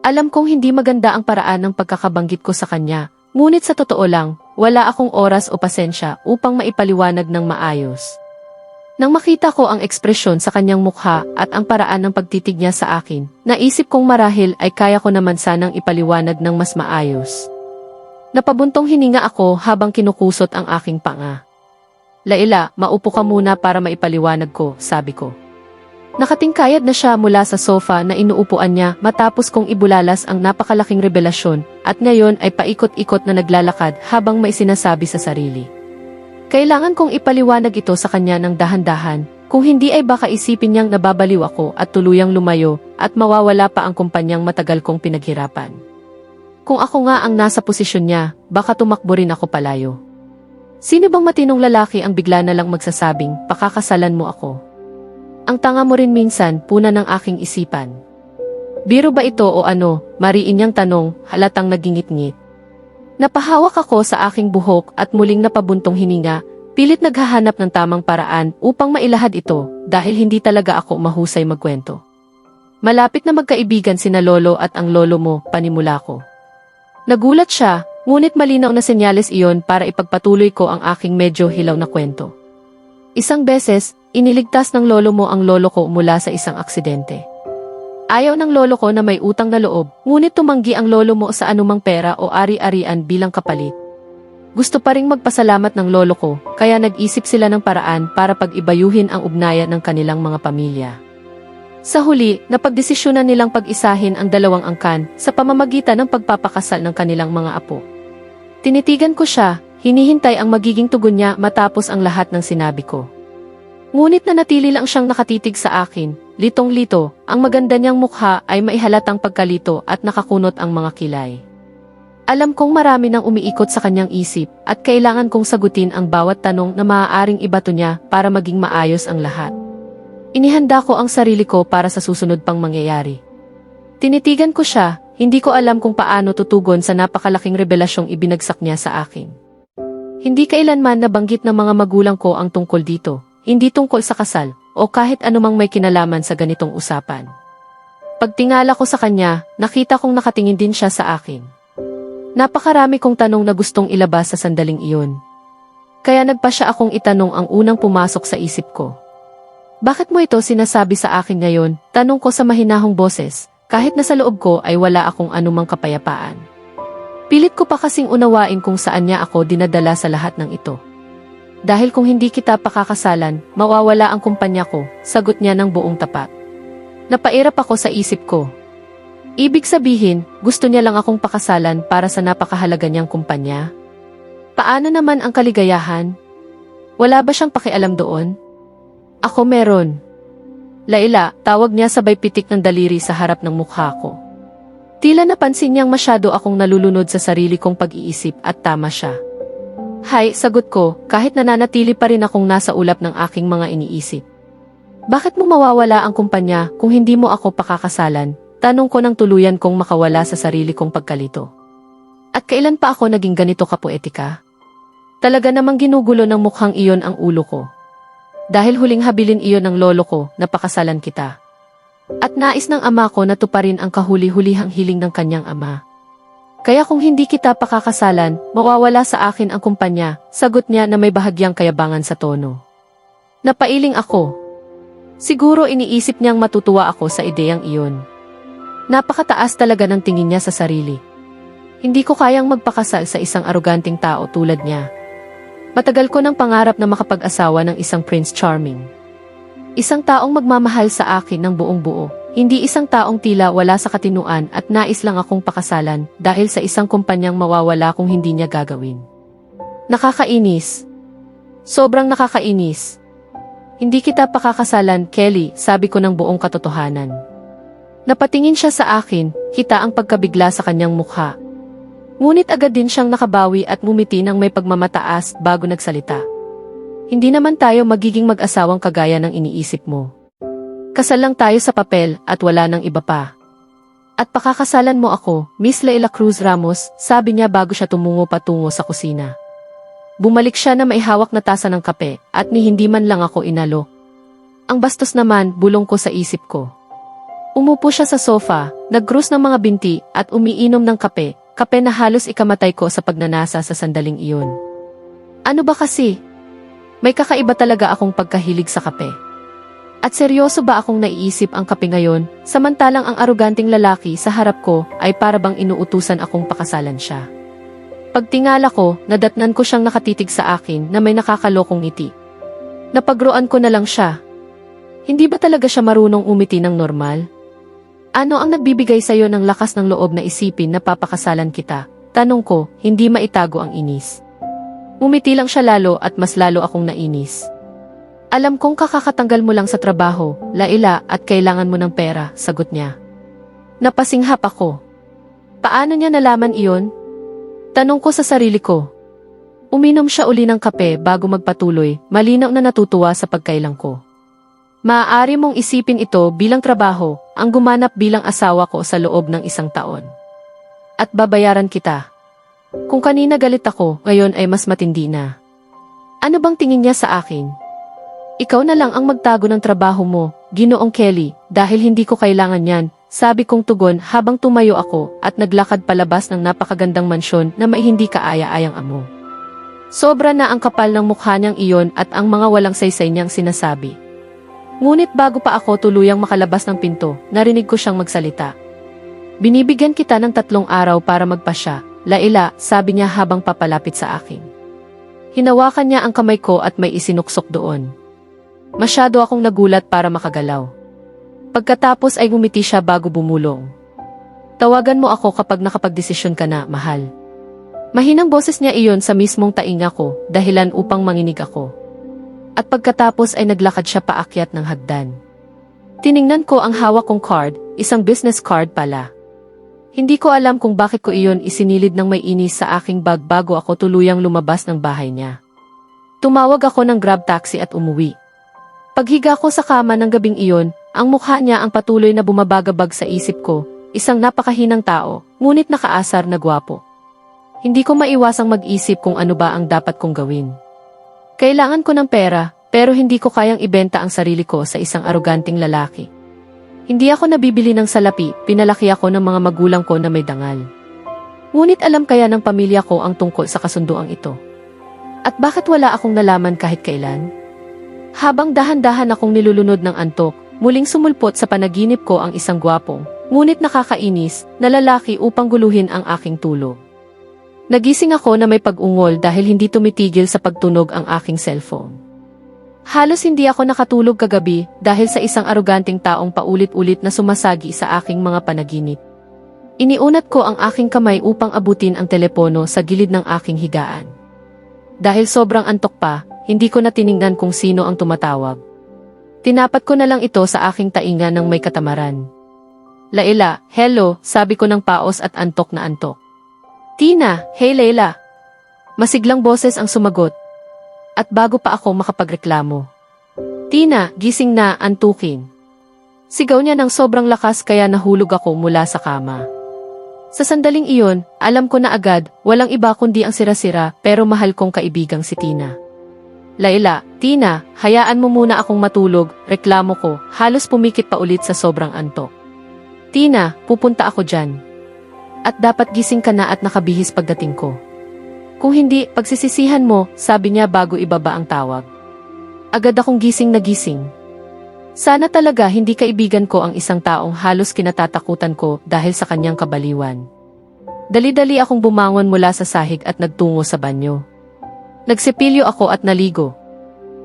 Alam kong hindi maganda ang paraan ng pagkakabanggit ko sa kanya, ngunit sa totoo lang, wala akong oras o pasensya upang maipaliwanag ng maayos. Nang makita ko ang ekspresyon sa kanyang mukha at ang paraan ng pagtitig niya sa akin, naisip kong marahil ay kaya ko naman sanang ipaliwanag ng mas maayos. Napabuntong hininga ako habang kinukusot ang aking panga. Laila, maupo ka muna para maipaliwanag ko, sabi ko. Nakatingkayad na siya mula sa sofa na inuupuan niya matapos kong ibulalas ang napakalaking revelasyon at ngayon ay paikot-ikot na naglalakad habang may sinasabi sa sarili. Kailangan kong ipaliwanag ito sa kanya ng dahan-dahan, kung hindi ay baka isipin niyang nababaliw ako at tuluyang lumayo at mawawala pa ang kumpanyang matagal kong pinaghirapan. Kung ako nga ang nasa posisyon niya, baka tumakbo rin ako palayo. Sino bang matinong lalaki ang bigla na lang magsasabing, pakakasalan mo ako? Ang tanga mo rin minsan, puna ng aking isipan. Biro ba ito o ano? Mariin niyang tanong, halatang nagingit-ngit. Napahawak ako sa aking buhok at muling napabuntong hininga, pilit naghahanap ng tamang paraan upang mailahad ito dahil hindi talaga ako mahusay magkwento. Malapit na magkaibigan sina lolo at ang lolo mo, panimula ko. Nagulat siya, ngunit malinaw na senyales iyon para ipagpatuloy ko ang aking medyo hilaw na kwento. Isang beses, iniligtas ng lolo mo ang lolo ko mula sa isang aksidente. Ayaw ng lolo ko na may utang na loob, ngunit tumanggi ang lolo mo sa anumang pera o ari-arian bilang kapalit. Gusto pa ring magpasalamat ng lolo ko, kaya nag-isip sila ng paraan para pag-ibayuhin ang ugnayan ng kanilang mga pamilya. Sa huli, napagdesisyonan nilang pag-isahin ang dalawang angkan sa pamamagitan ng pagpapakasal ng kanilang mga apo. Tinitigan ko siya, hinihintay ang magiging tugon niya matapos ang lahat ng sinabi ko. Ngunit nanatili lang siyang nakatitig sa akin, litong-lito, ang maganda niyang mukha ay maihalatang pagkalito at nakakunot ang mga kilay. Alam kong marami nang umiikot sa kanyang isip at kailangan kong sagutin ang bawat tanong na maaaring ibato niya para maging maayos ang lahat. Inihanda ko ang sarili ko para sa susunod pang mangyayari. Tinitigan ko siya, hindi ko alam kung paano tutugon sa napakalaking revelasyong ibinagsak niya sa akin. Hindi kailanman nabanggit ng mga magulang ko ang tungkol dito, hindi tungkol sa kasal, o kahit anumang may kinalaman sa ganitong usapan. Pagtingala ko sa kanya, nakita kong nakatingin din siya sa akin. Napakarami kong tanong na gustong ilabas sa sandaling iyon. Kaya nagpa siya akong itanong ang unang pumasok sa isip ko. Bakit mo ito sinasabi sa akin ngayon? Tanong ko sa mahinahong boses, kahit na sa loob ko ay wala akong anumang kapayapaan. Pilit ko pa kasing unawain kung saan niya ako dinadala sa lahat ng ito. Dahil kung hindi kita pakakasalan, mawawala ang kumpanya ko, sagot niya ng buong tapat. Napairap ako sa isip ko. Ibig sabihin, gusto niya lang akong pakasalan para sa napakahalaga niyang kumpanya? Paano naman ang kaligayahan? Wala ba siyang pakialam doon? Ako meron. Laila, tawag niya sabay pitik ng daliri sa harap ng mukha ko. Tila napansin niyang masyado akong nalulunod sa sarili kong pag-iisip at tama siya. Hay, sagot ko, kahit nananatili pa rin akong nasa ulap ng aking mga iniisip. Bakit mo mawawala ang kumpanya kung hindi mo ako pakakasalan? Tanong ko ng tuluyan kong makawala sa sarili kong pagkalito. At kailan pa ako naging ganito kapoetika? Talaga namang ginugulo ng mukhang iyon ang ulo ko. Dahil huling habilin iyon ng lolo ko, napakasalan kita. At nais ng ama ko na tuparin ang kahuli-hulihang hiling ng kanyang ama. Kaya kung hindi kita pakakasalan, mawawala sa akin ang kumpanya, sagot niya na may bahagyang kayabangan sa tono. Napailing ako. Siguro iniisip niyang matutuwa ako sa ideyang iyon. Napakataas talaga ng tingin niya sa sarili. Hindi ko kayang magpakasal sa isang aroganting tao tulad niya. Matagal ko ng pangarap na makapag-asawa ng isang Prince Charming. Isang taong magmamahal sa akin ng buong buo, hindi isang taong tila wala sa katinuan at nais lang akong pakasalan dahil sa isang kumpanyang mawawala kung hindi niya gagawin. Nakakainis. Sobrang nakakainis. Hindi kita pakakasalan, Kelly, sabi ko ng buong katotohanan. Napatingin siya sa akin, kita ang pagkabigla sa kanyang mukha. Ngunit agad din siyang nakabawi at ngumiti ng may pagmamataas bago nagsalita. Hindi naman tayo magiging mag-asawang kagaya ng iniisip mo. Kasal lang tayo sa papel at wala nang iba pa. At pakakasalan mo ako, Miss Laila Cruz Ramos, sabi niya bago siya tumungo patungo sa kusina. Bumalik siya na may hawak na tasa ng kape at ni hindi man lang ako inalo. Ang bastos naman, bulong ko sa isip ko. Umupo siya sa sofa, nag-cross ng mga binti at umiinom ng kape na halos ikamatay ko sa pagnanasa sa sandaling iyon. Ano ba kasi? May kakaiba talaga akong pagkahilig sa kape. At seryoso ba akong naiisip ang kape ngayon, samantalang ang aroganting lalaki sa harap ko ay para bang inuutusan akong pakasalan siya. Pagtingala ko, nadatnan ko siyang nakatitig sa akin na may nakakalokong ngiti. Napagroan ko na lang siya. Hindi ba talaga siya marunong umiti ng normal? Ano ang nagbibigay sa'yo ng lakas ng loob na isipin na papakasalan kita? Tanong ko, hindi maitago ang inis. Umiti lang siya lalo at mas lalo akong nainis. Alam kong kakakatanggal mo lang sa trabaho, Laila, at kailangan mo ng pera, sagot niya. Napasinghap ako. Paano niya nalaman iyon? Tanong ko sa sarili ko. Uminom siya uli ng kape bago magpatuloy, malinaw na natutuwa sa pagkailang ko. Maaari mong isipin ito bilang trabaho, ang gumanap bilang asawa ko sa loob ng 1 taon. At babayaran kita. Kung kanina galit ako, ngayon ay mas matindi na. Ano bang tingin niya sa akin? Ikaw na lang ang magtago ng trabaho mo, Ginoong Kelly, dahil hindi ko kailangan yan, sabi kong tugon habang tumayo ako at naglakad palabas ng napakagandang mansyon na may hindi kaaya-ayang amo. Sobra na ang kapal ng mukha niyang iyon at ang mga walang saysay niyang sinasabi. Ngunit bago pa ako tuluyang makalabas ng pinto, narinig ko siyang magsalita. Binibigyan kita ng 3 araw para magpasya, Laila, sabi niya habang papalapit sa akin. Hinawakan niya ang kamay ko at may isinuksok doon. Masyado akong nagulat para makagalaw. Pagkatapos ay ngumiti siya bago bumulong. Tawagan mo ako kapag nakapagdesisyon ka na, mahal. Mahinang boses niya iyon sa mismong tainga ko, dahilan upang manginig ako. At pagkatapos ay naglakad siya paakyat ng hagdan. Tiningnan ko ang hawak kong card, isang business card pala. Hindi ko alam kung bakit ko iyon isinilid ng may inis sa aking bag bago ako tuluyang lumabas ng bahay niya. Tumawag ako ng grab taxi at umuwi. Paghiga ko sa kama ng gabing iyon, ang mukha niya ang patuloy na bumabagabag sa isip ko, isang napakahinang tao, ngunit nakaasar na gwapo. Hindi ko maiwasang mag-isip kung ano ba ang dapat kong gawin. Kailangan ko ng pera, pero hindi ko kayang ibenta ang sarili ko sa isang aroganting lalaki. Hindi ako nabibili ng salapi, pinalaki ako ng mga magulang ko na may dangal. Ngunit alam kaya ng pamilya ko ang tungkol sa kasunduang ito. At bakit wala akong nalaman kahit kailan? Habang dahan-dahan akong nilulunod ng antok, muling sumulpot sa panaginip ko ang isang gwapong, ngunit nakakainis, na lalaki upang guluhin ang aking tulog. Nagising ako na may pag-ungol dahil hindi tumitigil sa pagtunog ang aking cellphone. Halos hindi ako nakatulog kagabi dahil sa isang aroganting taong paulit-ulit na sumasagi sa aking mga panaginip. Iniunat ko ang aking kamay upang abutin ang telepono sa gilid ng aking higaan. Dahil sobrang antok pa, hindi ko na tiningnan kung sino ang tumatawag. Tinapat ko na lang ito sa aking tainga ng may katamaran. Laila, hello, sabi ko ng paos at antok na antok. Tina, hey Laila. Masiglang boses ang sumagot. At bago pa ako makapagreklamo. Tina, gising na, antukin. Sigaw niya ng sobrang lakas kaya nahulog ako mula sa kama. Sa sandaling iyon, alam ko na agad, walang iba kundi ang sira-sira pero mahal kong kaibigang si Tina. Laila, Tina, hayaan mo muna akong matulog, reklamo ko, halos pumikit pa ulit sa sobrang antok. Tina, pupunta ako dyan. At dapat gising ka na at nakabihis pagdating ko. Kung hindi, pagsisisihan mo, sabi niya bago ibaba ang tawag. Agad akong gising na gising. Sana talaga hindi kaibigan ko ang isang taong halos kinatatakutan ko dahil sa kanyang kabaliwan. Dali-dali akong bumangon mula sa sahig at nagtungo sa banyo. Nagsipilyo ako at naligo.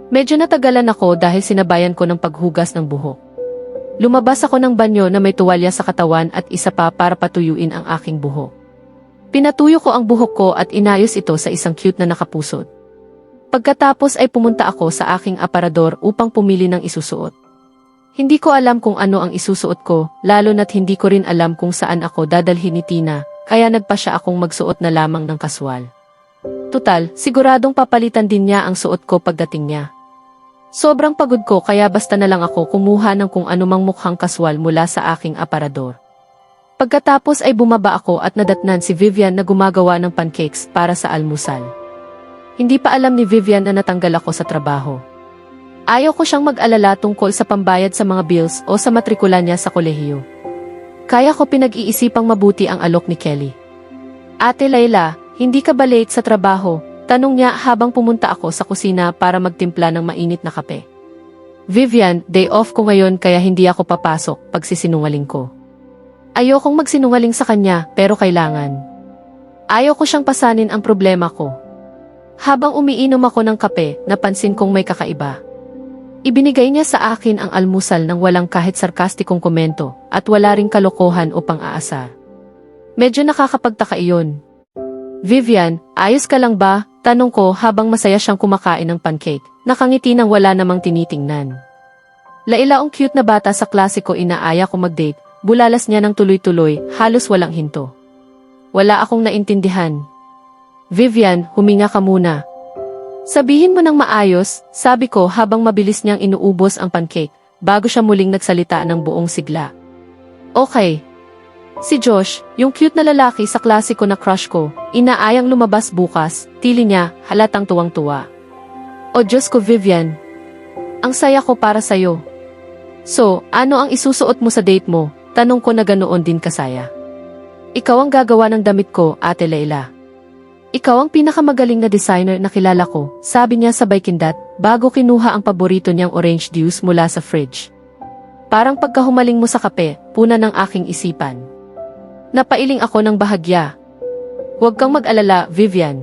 Medyo natagalan ako dahil sinabayan ko ng paghugas ng buhok. Lumabas ako ng banyo na may tuwalya sa katawan at isa pa para patuyuin ang aking buhok. Pinatuyo ko ang buhok ko at inayos ito sa isang cute na nakapusot. Pagkatapos ay pumunta ako sa aking aparador upang pumili ng isusuot. Hindi ko alam kung ano ang isusuot ko, lalo na't hindi ko rin alam kung saan ako dadalhin ni Tina, kaya nagpasya akong magsuot na lamang ng kaswal. Tutal, siguradong papalitan din niya ang suot ko pagdating niya. Sobrang pagod ko kaya basta na lang ako kumuha ng kung anumang mukhang kaswal mula sa aking aparador. Pagkatapos ay bumaba ako at nadatnan si Vivian na gumagawa ng pancakes para sa almusal. Hindi pa alam ni Vivian na natanggal ako sa trabaho. Ayaw ko siyang mag-alala tungkol sa pambayad sa mga bills o sa matrikula niya sa kolehiyo. Kaya ko pinag-iisipang mabuti ang alok ni Kelly. Ate Laila, hindi ka ba late sa trabaho? Tanong niya habang pumunta ako sa kusina para magtimpla ng mainit na kape. Vivian, day off ko ngayon kaya hindi ako papasok, pagsisinungaling ko. Ayokong magsinungaling sa kanya pero kailangan. Ayaw ko siyang pasanin ang problema ko. Habang umiinom ako ng kape, napansin kong may kakaiba. Ibinigay niya sa akin ang almusal nang walang kahit sarkastikong komento at wala ring kalokohan o pang-aasar. Medyo nakakapagtaka iyon. Vivian, ayos ka lang ba? Tanong ko habang masaya siyang kumakain ng pancake, nakangiti nang wala namang tinitingnan. Laila, ang cute na bata sa klase ko, inaaya ko mag-date, bulalas niya ng tuloy-tuloy, halos walang hinto. Wala akong naintindihan. Vivian, huminga ka muna. Sabihin mo ng maayos, sabi ko habang mabilis niyang inuubos ang pancake, bago siya muling nagsalita ng buong sigla. Okay. Si Josh, yung cute na lalaki sa klase ko na crush ko, inaayang lumabas bukas, tili niya, halatang tuwang-tuwa. O Diyos ko, Vivian. Ang saya ko para sa'yo. So, ano ang isusuot mo sa date mo? Tanong ko na ganoon din kasaya. Ikaw ang gagawa ng damit ko, Ate Leila. Ikaw ang pinakamagaling na designer na kilala ko, sabi niya sabay kindat, bago kinuha ang paborito niyang orange juice mula sa fridge. Parang pagkahumaling mo sa kape, puna ng aking isipan. Napailing ako ng bahagya. Huwag kang mag-alala, Vivian.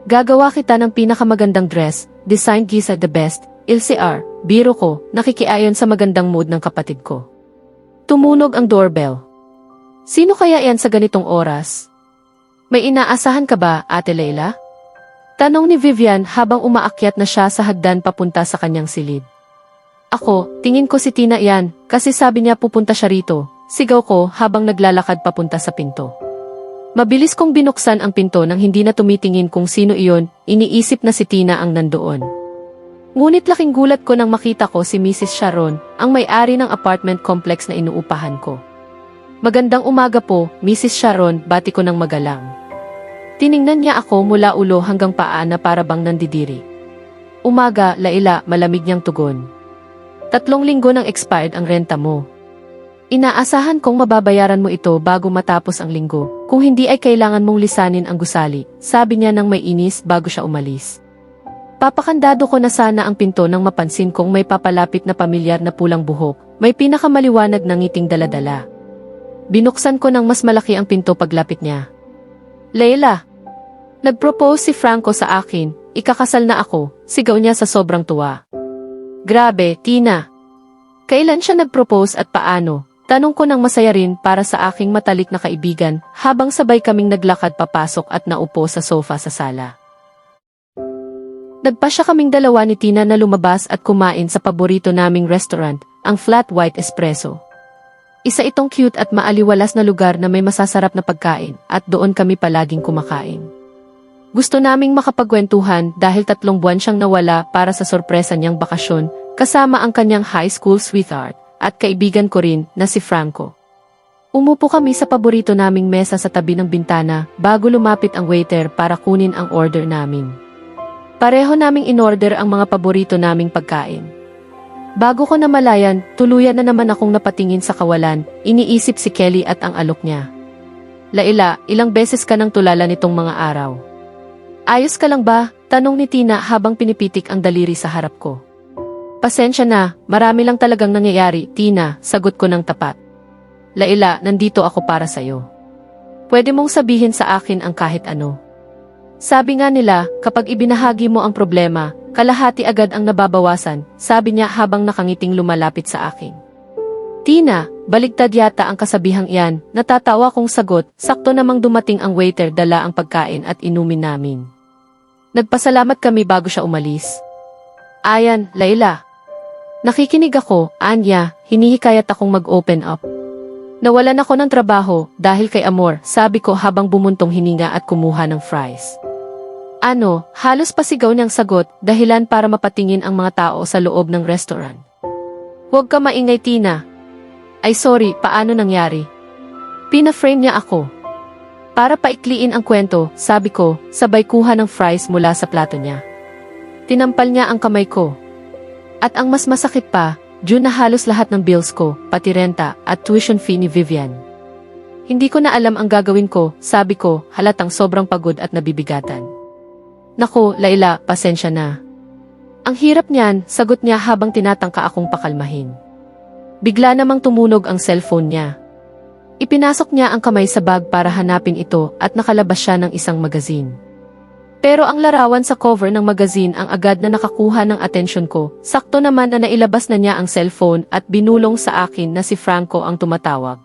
Gagawa kita ng pinakamagandang dress, designed Giza the best, LCR, biro ko, nakikiayon sa magandang mood ng kapatid ko. Tumunog ang doorbell. Sino kaya yan sa ganitong oras? May inaasahan ka ba, Ate Leila? Tanong ni Vivian habang umaakyat na siya sa hagdan papunta sa kanyang silid. Ako, tingin ko si Tina yan, kasi sabi niya pupunta siya rito, sigaw ko habang naglalakad papunta sa pinto. Mabilis kong binuksan ang pinto nang hindi na tumitingin kung sino iyon, iniisip na si Tina ang nandoon. Ngunit laking gulat ko nang makita ko si Mrs. Sharon, ang may-ari ng apartment complex na inuupahan ko. Magandang umaga po, Mrs. Sharon, bati ko ng magalang. Tiningnan niya ako mula ulo hanggang paa na para bang nandidiri. Umaga, Laila, malamig niyang tugon. 3 linggo nang expired ang renta mo. Inaasahan kong mababayaran mo ito bago matapos ang linggo, kung hindi ay kailangan mong lisanin ang gusali, sabi niya nang may inis bago siya umalis. Papakandado ko na sana ang pinto nang mapansin kong may papalapit na pamilyar na pulang buhok, may pinakamaliwanag na ngiting daladala. Binuksan ko ng mas malaki ang pinto paglapit niya. Leila! Nag-propose si Franco sa akin, ikakasal na ako, sigaw niya sa sobrang tuwa. Grabe, Tina! Kailan siya nag-propose at paano? Tanong ko nang masaya rin para sa aking matalik na kaibigan habang sabay kaming naglakad papasok at naupo sa sofa sa sala. Nagpasya kaming dalawa ni Tina na lumabas at kumain sa paborito naming restaurant, ang Flat White Espresso. Isa itong cute at maaliwalas na lugar na may masasarap na pagkain at doon kami palaging kumakain. Gusto naming makapagkwentuhan dahil 3 buwan siyang nawala para sa sorpresa niyang bakasyon kasama ang kanyang high school sweetheart at kaibigan ko rin na si Franco. Umupo kami sa paborito naming mesa sa tabi ng bintana bago lumapit ang waiter para kunin ang order namin. Pareho naming in-order ang mga paborito naming pagkain. Bago ko namalayan, tuluyan na naman akong napatingin sa kawalan, iniisip si Kelly at ang alok niya. Laila, ilang beses ka nang tulala nitong mga araw? Ayos ka lang ba? Tanong ni Tina habang pinipitik ang daliri sa harap ko. Pasensya na, marami lang talagang nangyayari, Tina, sagot ko ng tapat. Laila, nandito ako para sa'yo. Pwede mong sabihin sa akin ang kahit ano. Sabi nga nila, kapag ibinahagi mo ang problema, kalahati agad ang nababawasan, sabi niya habang nakangiting lumalapit sa akin. Tina, baligtad yata ang kasabihang iyan, natatawa kong sagot, sakto namang dumating ang waiter dala ang pagkain at inumin namin. Nagpasalamat kami bago siya umalis. Ayan, Laila. Nakikinig ako, Anya, hinihikayat akong mag-open up. Nawalan ako ng trabaho dahil kay Amor, sabi ko habang bumuntong hininga at kumuha ng fries. Ano, halos pasigaw niyang sagot, dahilan para mapatingin ang mga tao sa loob ng restaurant. Huwag ka maingay, Tina. Ay sorry, paano nangyari? Pina-frame niya ako. Para paikliin ang kwento, sabi ko, sabay kuha ng fries mula sa plato niya. Tinampal niya ang kamay ko. At ang mas masakit pa, due na halos lahat ng bills ko, pati renta at tuition fee ni Vivian. Hindi ko na alam ang gagawin ko, sabi ko, halatang sobrang pagod at nabibigatan. Naku, Laila, pasensya na. Ang hirap niyan, sagot niya habang tinatangka akong pakalmahin. Bigla namang tumunog ang cellphone niya. Ipinasok niya ang kamay sa bag para hanapin ito at nakalabas siya ng isang magazine. Pero ang larawan sa cover ng magazine ang agad na nakakuha ng atensyon ko. Sakto naman na nailabas na niya ang cellphone at binulong sa akin na si Franco ang tumatawag.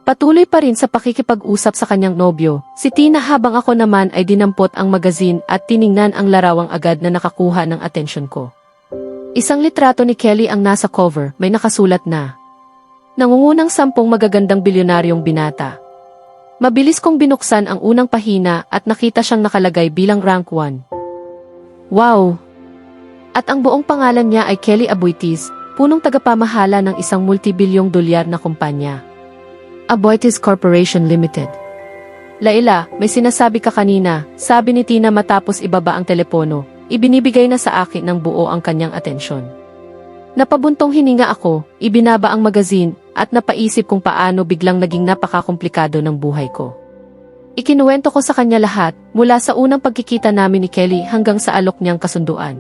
Patuloy pa rin sa pakikipag-usap sa kanyang nobyo, si Tina habang ako naman ay dinampot ang magazine at tiningnan ang larawang agad na nakakuha ng atensyon ko. Isang litrato ni Kelly ang nasa cover, may nakasulat na nangungunang 10 magagandang bilyonaryong binata. Mabilis kong binuksan ang unang pahina at nakita siyang nakalagay bilang rank 1. Wow! At ang buong pangalan niya ay Kelly Aboitiz, punong tagapamahala ng isang multibilyong dolyar na kumpanya. Aboitiz Corporation Limited. Laila, may sinasabi ka kanina, sabi ni Tina matapos ibaba ang telepono, ibinibigay na sa akin ng buo ang kanyang atensyon. Napabuntong hininga ako, ibinaba ang magazine, at napaisip kung paano biglang naging napakakomplikado ng buhay ko. Ikinuwento ko sa kanya lahat, mula sa unang pagkikita namin ni Kelly hanggang sa alok niyang kasunduan.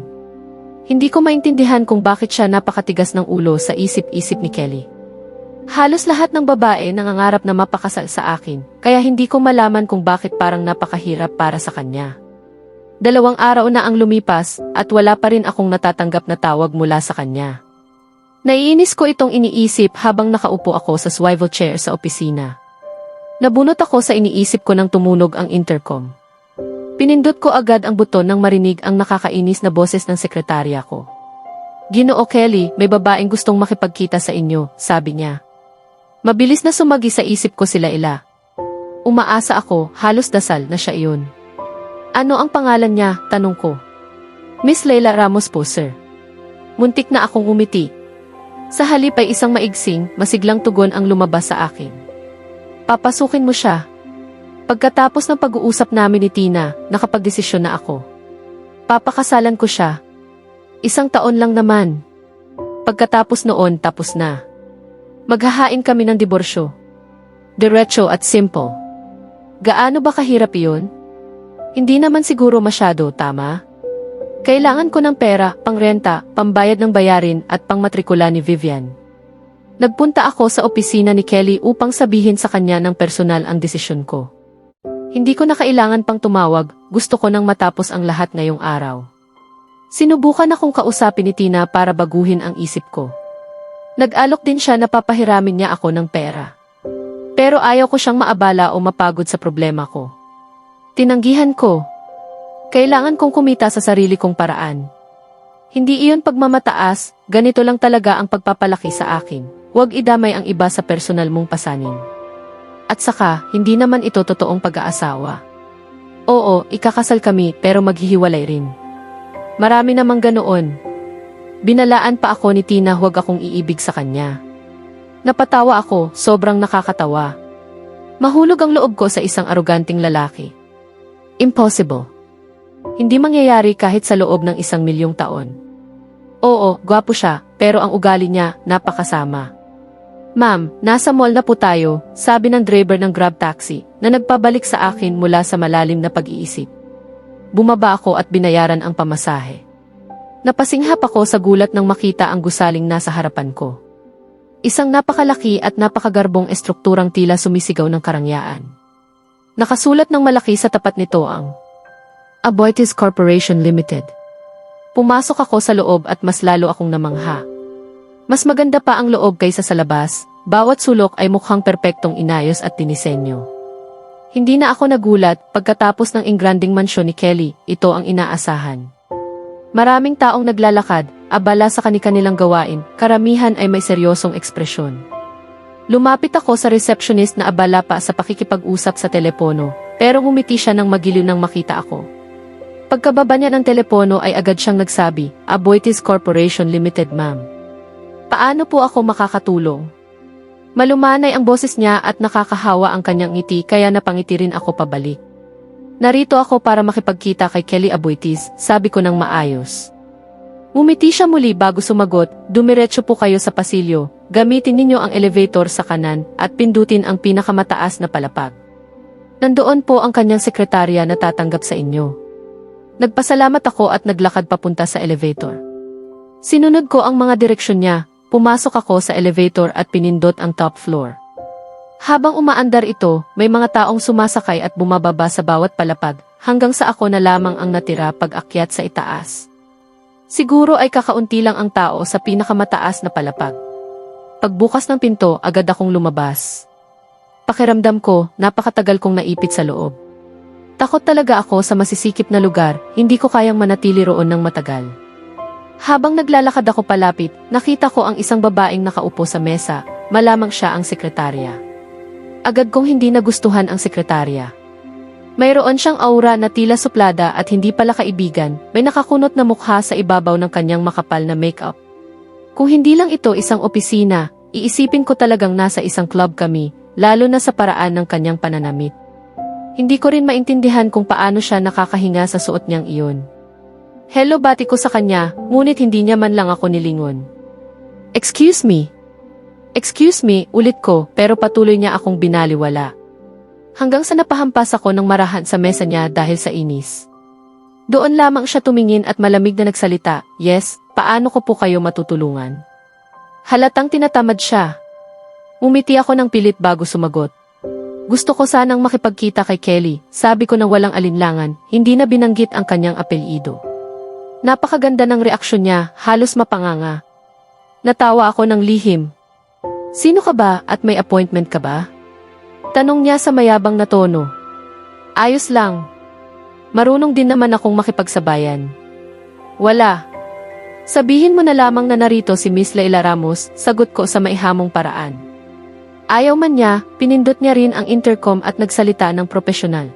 Hindi ko maintindihan kung bakit siya napakatigas ng ulo sa isip-isip ni Kelly. Halos lahat ng babae nangangarap na mapakasal sa akin, kaya hindi ko malaman kung bakit parang napakahirap para sa kanya. 2 araw na ang lumipas, at wala pa rin akong natatanggap na tawag mula sa kanya. Naiinis ko itong iniisip habang nakaupo ako sa swivel chair sa opisina. Nabunot ako sa iniisip ko nang tumunog ang intercom. Pinindot ko agad ang buton nang marinig ang nakakainis na boses ng sekretarya ko. "Ginoo Kelly, may babaeng gustong makipagkita sa inyo," sabi niya. Mabilis na sumagi sa isip ko sila ila. Umaasa ako, halos dasal na siya iyon. "Ano ang pangalan niya?" tanong ko. "Miss Leila Ramos po, sir." Muntik na akong umiti. Sa halip ay isang maigsing, masiglang tugon ang lumabas sa akin. "Papasukin mo siya." Pagkatapos ng pag-uusap namin ni Tina, nakapagdesisyon na ako. Papakasalan ko siya. 1 taon lang naman. Pagkatapos noon, tapos na. Maghahain kami ng diborsyo. Diretso at simple. Gaano ba kahirap iyon? Hindi naman siguro masyado, tama? Kailangan ko ng pera, pangrenta, pambayad ng bayarin at pangmatrikula ni Vivian. Nagpunta ako sa opisina ni Kelly upang sabihin sa kanya ng personal ang desisyon ko. Hindi ko na kailangan pang tumawag, gusto ko nang matapos ang lahat ngayong araw. Sinubukan akong kausapin ni Tina para baguhin ang isip ko. Nag-alok din siya na papahiramin niya ako ng pera. Pero ayaw ko siyang maabala o mapagod sa problema ko. Tinanggihan ko. Kailangan kong kumita sa sarili kong paraan. Hindi iyon pagmamataas, ganito lang talaga ang pagpapalaki sa akin. Huwag idamay ang iba sa personal mong pasanin. At saka, hindi naman ito totoong pag-aasawa. Oo, ikakasal kami pero maghihiwalay rin. Marami namang ganoon. Binalaan pa ako ni Tina huwag akong iibig sa kanya. Napatawa ako, sobrang nakakatawa. Mahulog ang loob ko sa isang aroganting lalaki. Impossible. Hindi mangyayari kahit sa loob ng 1,000,000 taon. Oo, gwapo siya, pero ang ugali niya, napakasama. "Ma'am, nasa mall na po tayo," sabi ng driver ng Grab taxi, na nagpabalik sa akin mula sa malalim na pag-iisip. Bumaba ako at binayaran ang pamasahe. Napasinghap ako sa gulat nang makita ang gusaling nasa harapan ko. Isang napakalaki at napakagarbong estrukturang tila sumisigaw ng karangyaan. Nakasulat ng malaki sa tapat nito ang Aboitiz Corporation Limited. Pumasok ako sa loob at mas lalo akong namangha. Mas maganda pa ang loob kaysa sa labas, bawat sulok ay mukhang perpektong inayos at dinisenyo. Hindi na ako nagulat pagkatapos ng engranding mansyon ni Kelly, ito ang inaasahan. Maraming taong naglalakad, abala sa kani-kanilang gawain, karamihan ay may seryosong ekspresyon. Lumapit ako sa receptionist na abala pa sa pakikipag-usap sa telepono, pero ngumiti siya nang magiliw nang makita ako. Pagkababa niya ng telepono ay agad siyang nagsabi, "Aboitiz Corporation Limited, ma'am. Paano po ako makakatulong?" Malumanay ang boses niya at nakakahawa ang kanyang ngiti kaya napangiti rin ako pabalik. "Narito ako para makipagkita kay Kelly Aboitiz," sabi ko ng maayos. Ngumiti siya muli bago sumagot, "Dumiretso po kayo sa pasilyo, gamitin ninyo ang elevator sa kanan at pindutin ang pinakamataas na palapag. Nandoon po ang kanyang sekretarya na tatanggap sa inyo." Nagpasalamat ako at naglakad papunta sa elevator. Sinunod ko ang mga direksyon niya, pumasok ako sa elevator at pinindot ang top floor. Habang umaandar ito, may mga taong sumasakay at bumababa sa bawat palapag, hanggang sa ako na lamang ang natira pag-akyat sa itaas. Siguro ay kakaunti lang ang tao sa pinakamataas na palapag. Pagbukas ng pinto, agad akong lumabas. Pakiramdam ko, napakatagal kong naipit sa loob. Takot talaga ako sa masisikip na lugar, hindi ko kayang manatili roon ng matagal. Habang naglalakad ako palapit, nakita ko ang isang babaeng nakaupo sa mesa, malamang siya ang sekretarya. Agad kong hindi nagustuhan ang sekretarya. Mayroon siyang aura na tila suplada at hindi pala kaibigan, may nakakunot na mukha sa ibabaw ng kanyang makapal na makeup. Kung hindi lang ito isang opisina, iisipin ko talagang nasa isang club kami, lalo na sa paraan ng kanyang pananamit. Hindi ko rin maintindihan kung paano siya nakakahinga sa suot niyang iyon. Hello bati ko sa kanya, ngunit hindi niya man lang ako nilingon. Excuse me. Excuse me, ulit ko, pero patuloy niya akong binaliwala. Hanggang sa napahampas ako ng marahan sa mesa niya dahil sa inis. Doon lamang siya tumingin at malamig na nagsalita, yes, paano ko po kayo matutulungan? Halatang tinatamad siya. Umiti ako ng pilit bago sumagot. Gusto ko sanang makipagkita kay Kelly, sabi ko ng walang alinlangan, hindi na binanggit ang kanyang apelyido. Napakaganda ng reaksyon niya, halos mapanganga. Natawa ako ng lihim. Sino ka ba at may appointment ka ba? Tanong niya sa mayabang na tono. Ayos lang. Marunong din naman akong makipagsabayan. Wala. Sabihin mo na lamang na narito si Miss Leila Ramos, sagot ko sa maihamong paraan. Ayaw man niya, pinindot niya rin ang intercom at nagsalita ng propesyonal.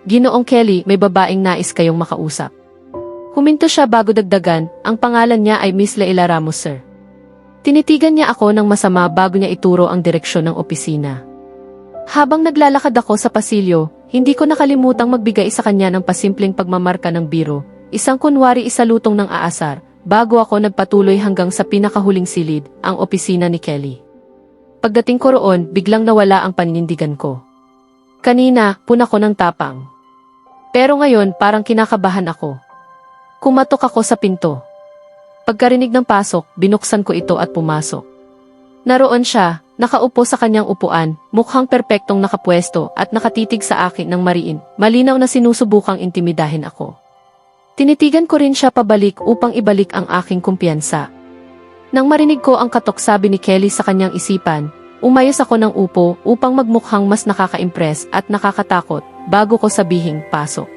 Ginoong Kelly, may babaeng nais kayong makausap. Huminto siya bago dagdagan, ang pangalan niya ay Miss Leila Ramos, sir. Tinitigan niya ako ng masama bago niya ituro ang direksyon ng opisina. Habang naglalakad ako sa pasilyo, hindi ko nakalimutang magbigay sa kanya ng pasimpleng pagmamarka ng biro, isang kunwari isalutong ng aasar, bago ako nagpatuloy hanggang sa pinakahuling silid, ang opisina ni Kelly. Pagdating ko roon, biglang nawala ang paninindigan ko. Kanina, puna ko ng tapang. Pero ngayon, parang kinakabahan ako. Kumatok ako sa pinto. Pagkarinig ng pasok, binuksan ko ito at pumasok. Naroon siya, nakaupo sa kanyang upuan, mukhang perpektong nakapwesto at nakatitig sa akin ng mariin, malinaw na sinusubukang intimidahin ako. Tinitigan ko rin siya pabalik upang ibalik ang aking kumpiyansa. Nang marinig ko ang katok sabi ni Kelly sa kanyang isipan, umayos ako ng upo upang magmukhang mas nakaka-impress at nakakatakot bago ko sabihing pasok.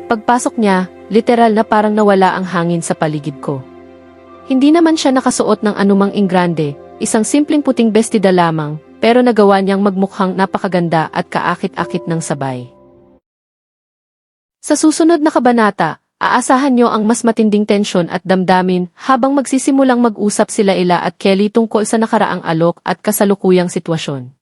Pagpasok niya, literal na parang nawala ang hangin sa paligid ko. Hindi naman siya nakasuot ng anumang ingrande, isang simpleng puting bestida lamang, pero nagawa niyang magmukhang napakaganda at kaakit-akit ng sabay. Sa susunod na kabanata, aasahan niyo ang mas matinding tensyon at damdamin habang magsisimulang mag-usap sila Ila at Kelly tungkol sa nakaraang alok at kasalukuyang sitwasyon.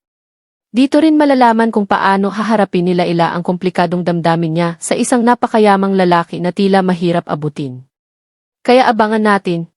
Dito rin malalaman kung paano haharapin nila Ila ang komplikadong damdamin niya sa isang napakayamang lalaki na tila mahirap abutin. Kaya abangan natin,